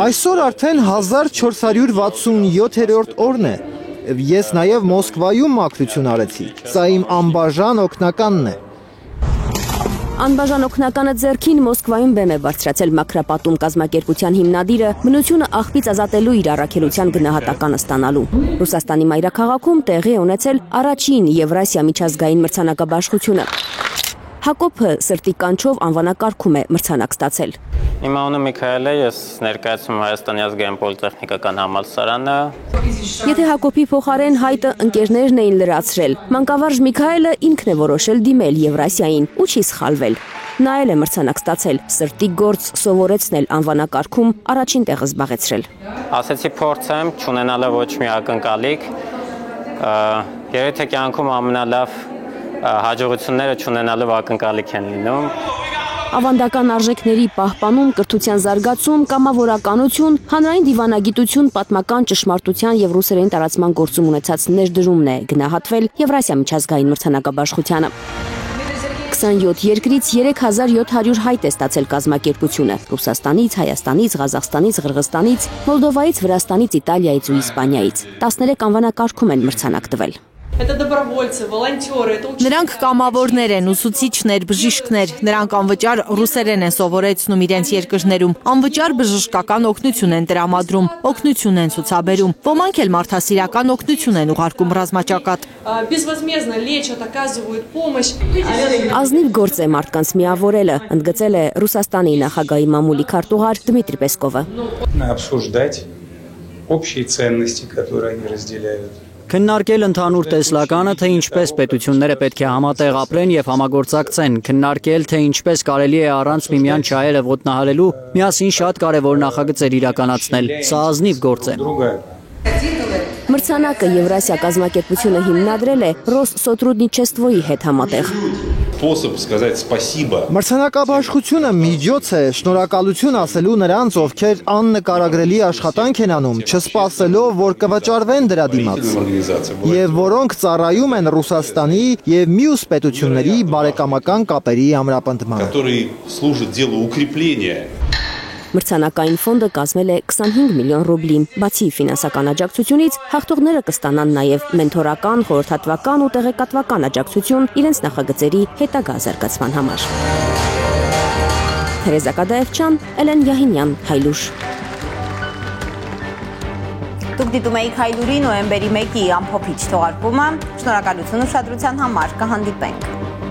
Այսօր արդեն 1467-րդ օրն է։ Ես նաև Մոսկվայում մաքրություն արեցի։ Սա իմ անբաժան օգնականն է։ Անբաժան օգնականը ձեռքին Մոսկվայում բեմ է բարձրացել մաքրապատում կազմակերպության հիմնադիրը մնությունը աղբից ազատելու իր առաքելության գնահատականը ստանալու։ Ռուսաստանի մայրաքաղաքում տեղի է ունեցել առաջին Եվրասիա միջազգային մրցանակաբաշխությունը։ Հակոբը սրտի կանչով անվանակարգում է մրցանակ ստացել։ Իմ անունը Միքայել է, ես ներկայացում Հայաստանի ազգային պոլիտեխնիկական համալսարանը։ Եթե Հակոբի փոխարեն հայտը ընկերներն էին լրացրել, մանկավարժ Միքայելը ինքն է որոշել դիմել Եվրասիային ու չի սխալվել։ Նա էլ է մրցանակ ստացել, սրտի գործ սովորեցնել անվանակարգում առաջին տեղը զբաղեցրել։ Ասեցի փորձեմ, չունենալը ոչ մի ակնկալիք, երեթե կյանքում ամենալավ հաջողությունները չունենալով ակնկալիք են լինում։ Ավանդական արժեքների պահպանում, կրթության զարգացում, կամավորականություն, հանրային դիվանագիտություն, պատմական ճշմարտության եւ ռուսերեն տարածման գործում ունեցած ներդրումն է գնահատվել Եվրասիա միջազգային մրցանակաբաշխությանը։ 27 երկրից 3700 հայտ է ստացել կազմակերպությունը՝ Ռուսաստանից, Հայաստանից, Ղազախստանից, Ղրղստանից, Մոլդովայից, Վրաստանից, Իտալիայից ու Իսպանիայից։ 13 անվանակարգում են մրցանակ տվել։ Նրանք կամավորներ են, ուսուցիչներ, բժիշկներ, նրանք անվճար ռուսերեն են սովորեցնում իրենց երկրներում, անվճար բժշկական օգնություն են տրամադրում, օգնություն են ցուցաբերում, ոմանք էլ մարդասիրական օգնություն են ուղարկում ռազմաճակատ։ Ազնիվ գործ է մարդկանց միավորելը, ընդգծել է Ռուսաստանի նախագահի մամուլի քարտուղար Դմիտրի Պեսկովը։ Քննարկել ընդհանուր տեսլականը, թե ինչպես պետությունները պետք է համատեղ ապրեն եւ համագործակցեն, քննարկել, թե ինչպես կարելի է առանց միմյան չայելը ոտնահարելու միասին շատ կարևոր նախագծեր իրականացնել։ Սա ազնիվ գործ է։ Մրցանակը Եվրասիա կազմակերպությունը հիմնադրել է Ռոսսոտրուդնիչեսթվոյի հետ համատեղ։ Մրցանակաբաշխությունը միջոց է շնորհակալություն ասելու նրանց, ովքեր աննկարագրելի աշխատանք են անում, չսպասելով, որ կվճարվեն դրա դիմաց, եւ որոնք ծառայում են Ռուսաստանի եւ մյուս պետությունների բարեկամական կապերի ամրապնդմանը։ Մրցանակային ֆոնդը կազմել է 25 միլիոն ռուբլի։ Բացի ֆինանսական աջակցությունից, հաղթողները կստանան նաև մենթորական, խորհրդատվական ու տեղեկատվական աջակցություն իրենց նախագծերի հետագա զարգացման համար։ Թերեզա Կադաևչյան, Էլեն Յահինյան, Հայլուշ։ Դուք դիտում եք Հայլուրի նոյեմբերի 1-ի ամփոփիչ թողարկումը։ Շնորհակալություն ուշադրության համար, կհանդիպենք։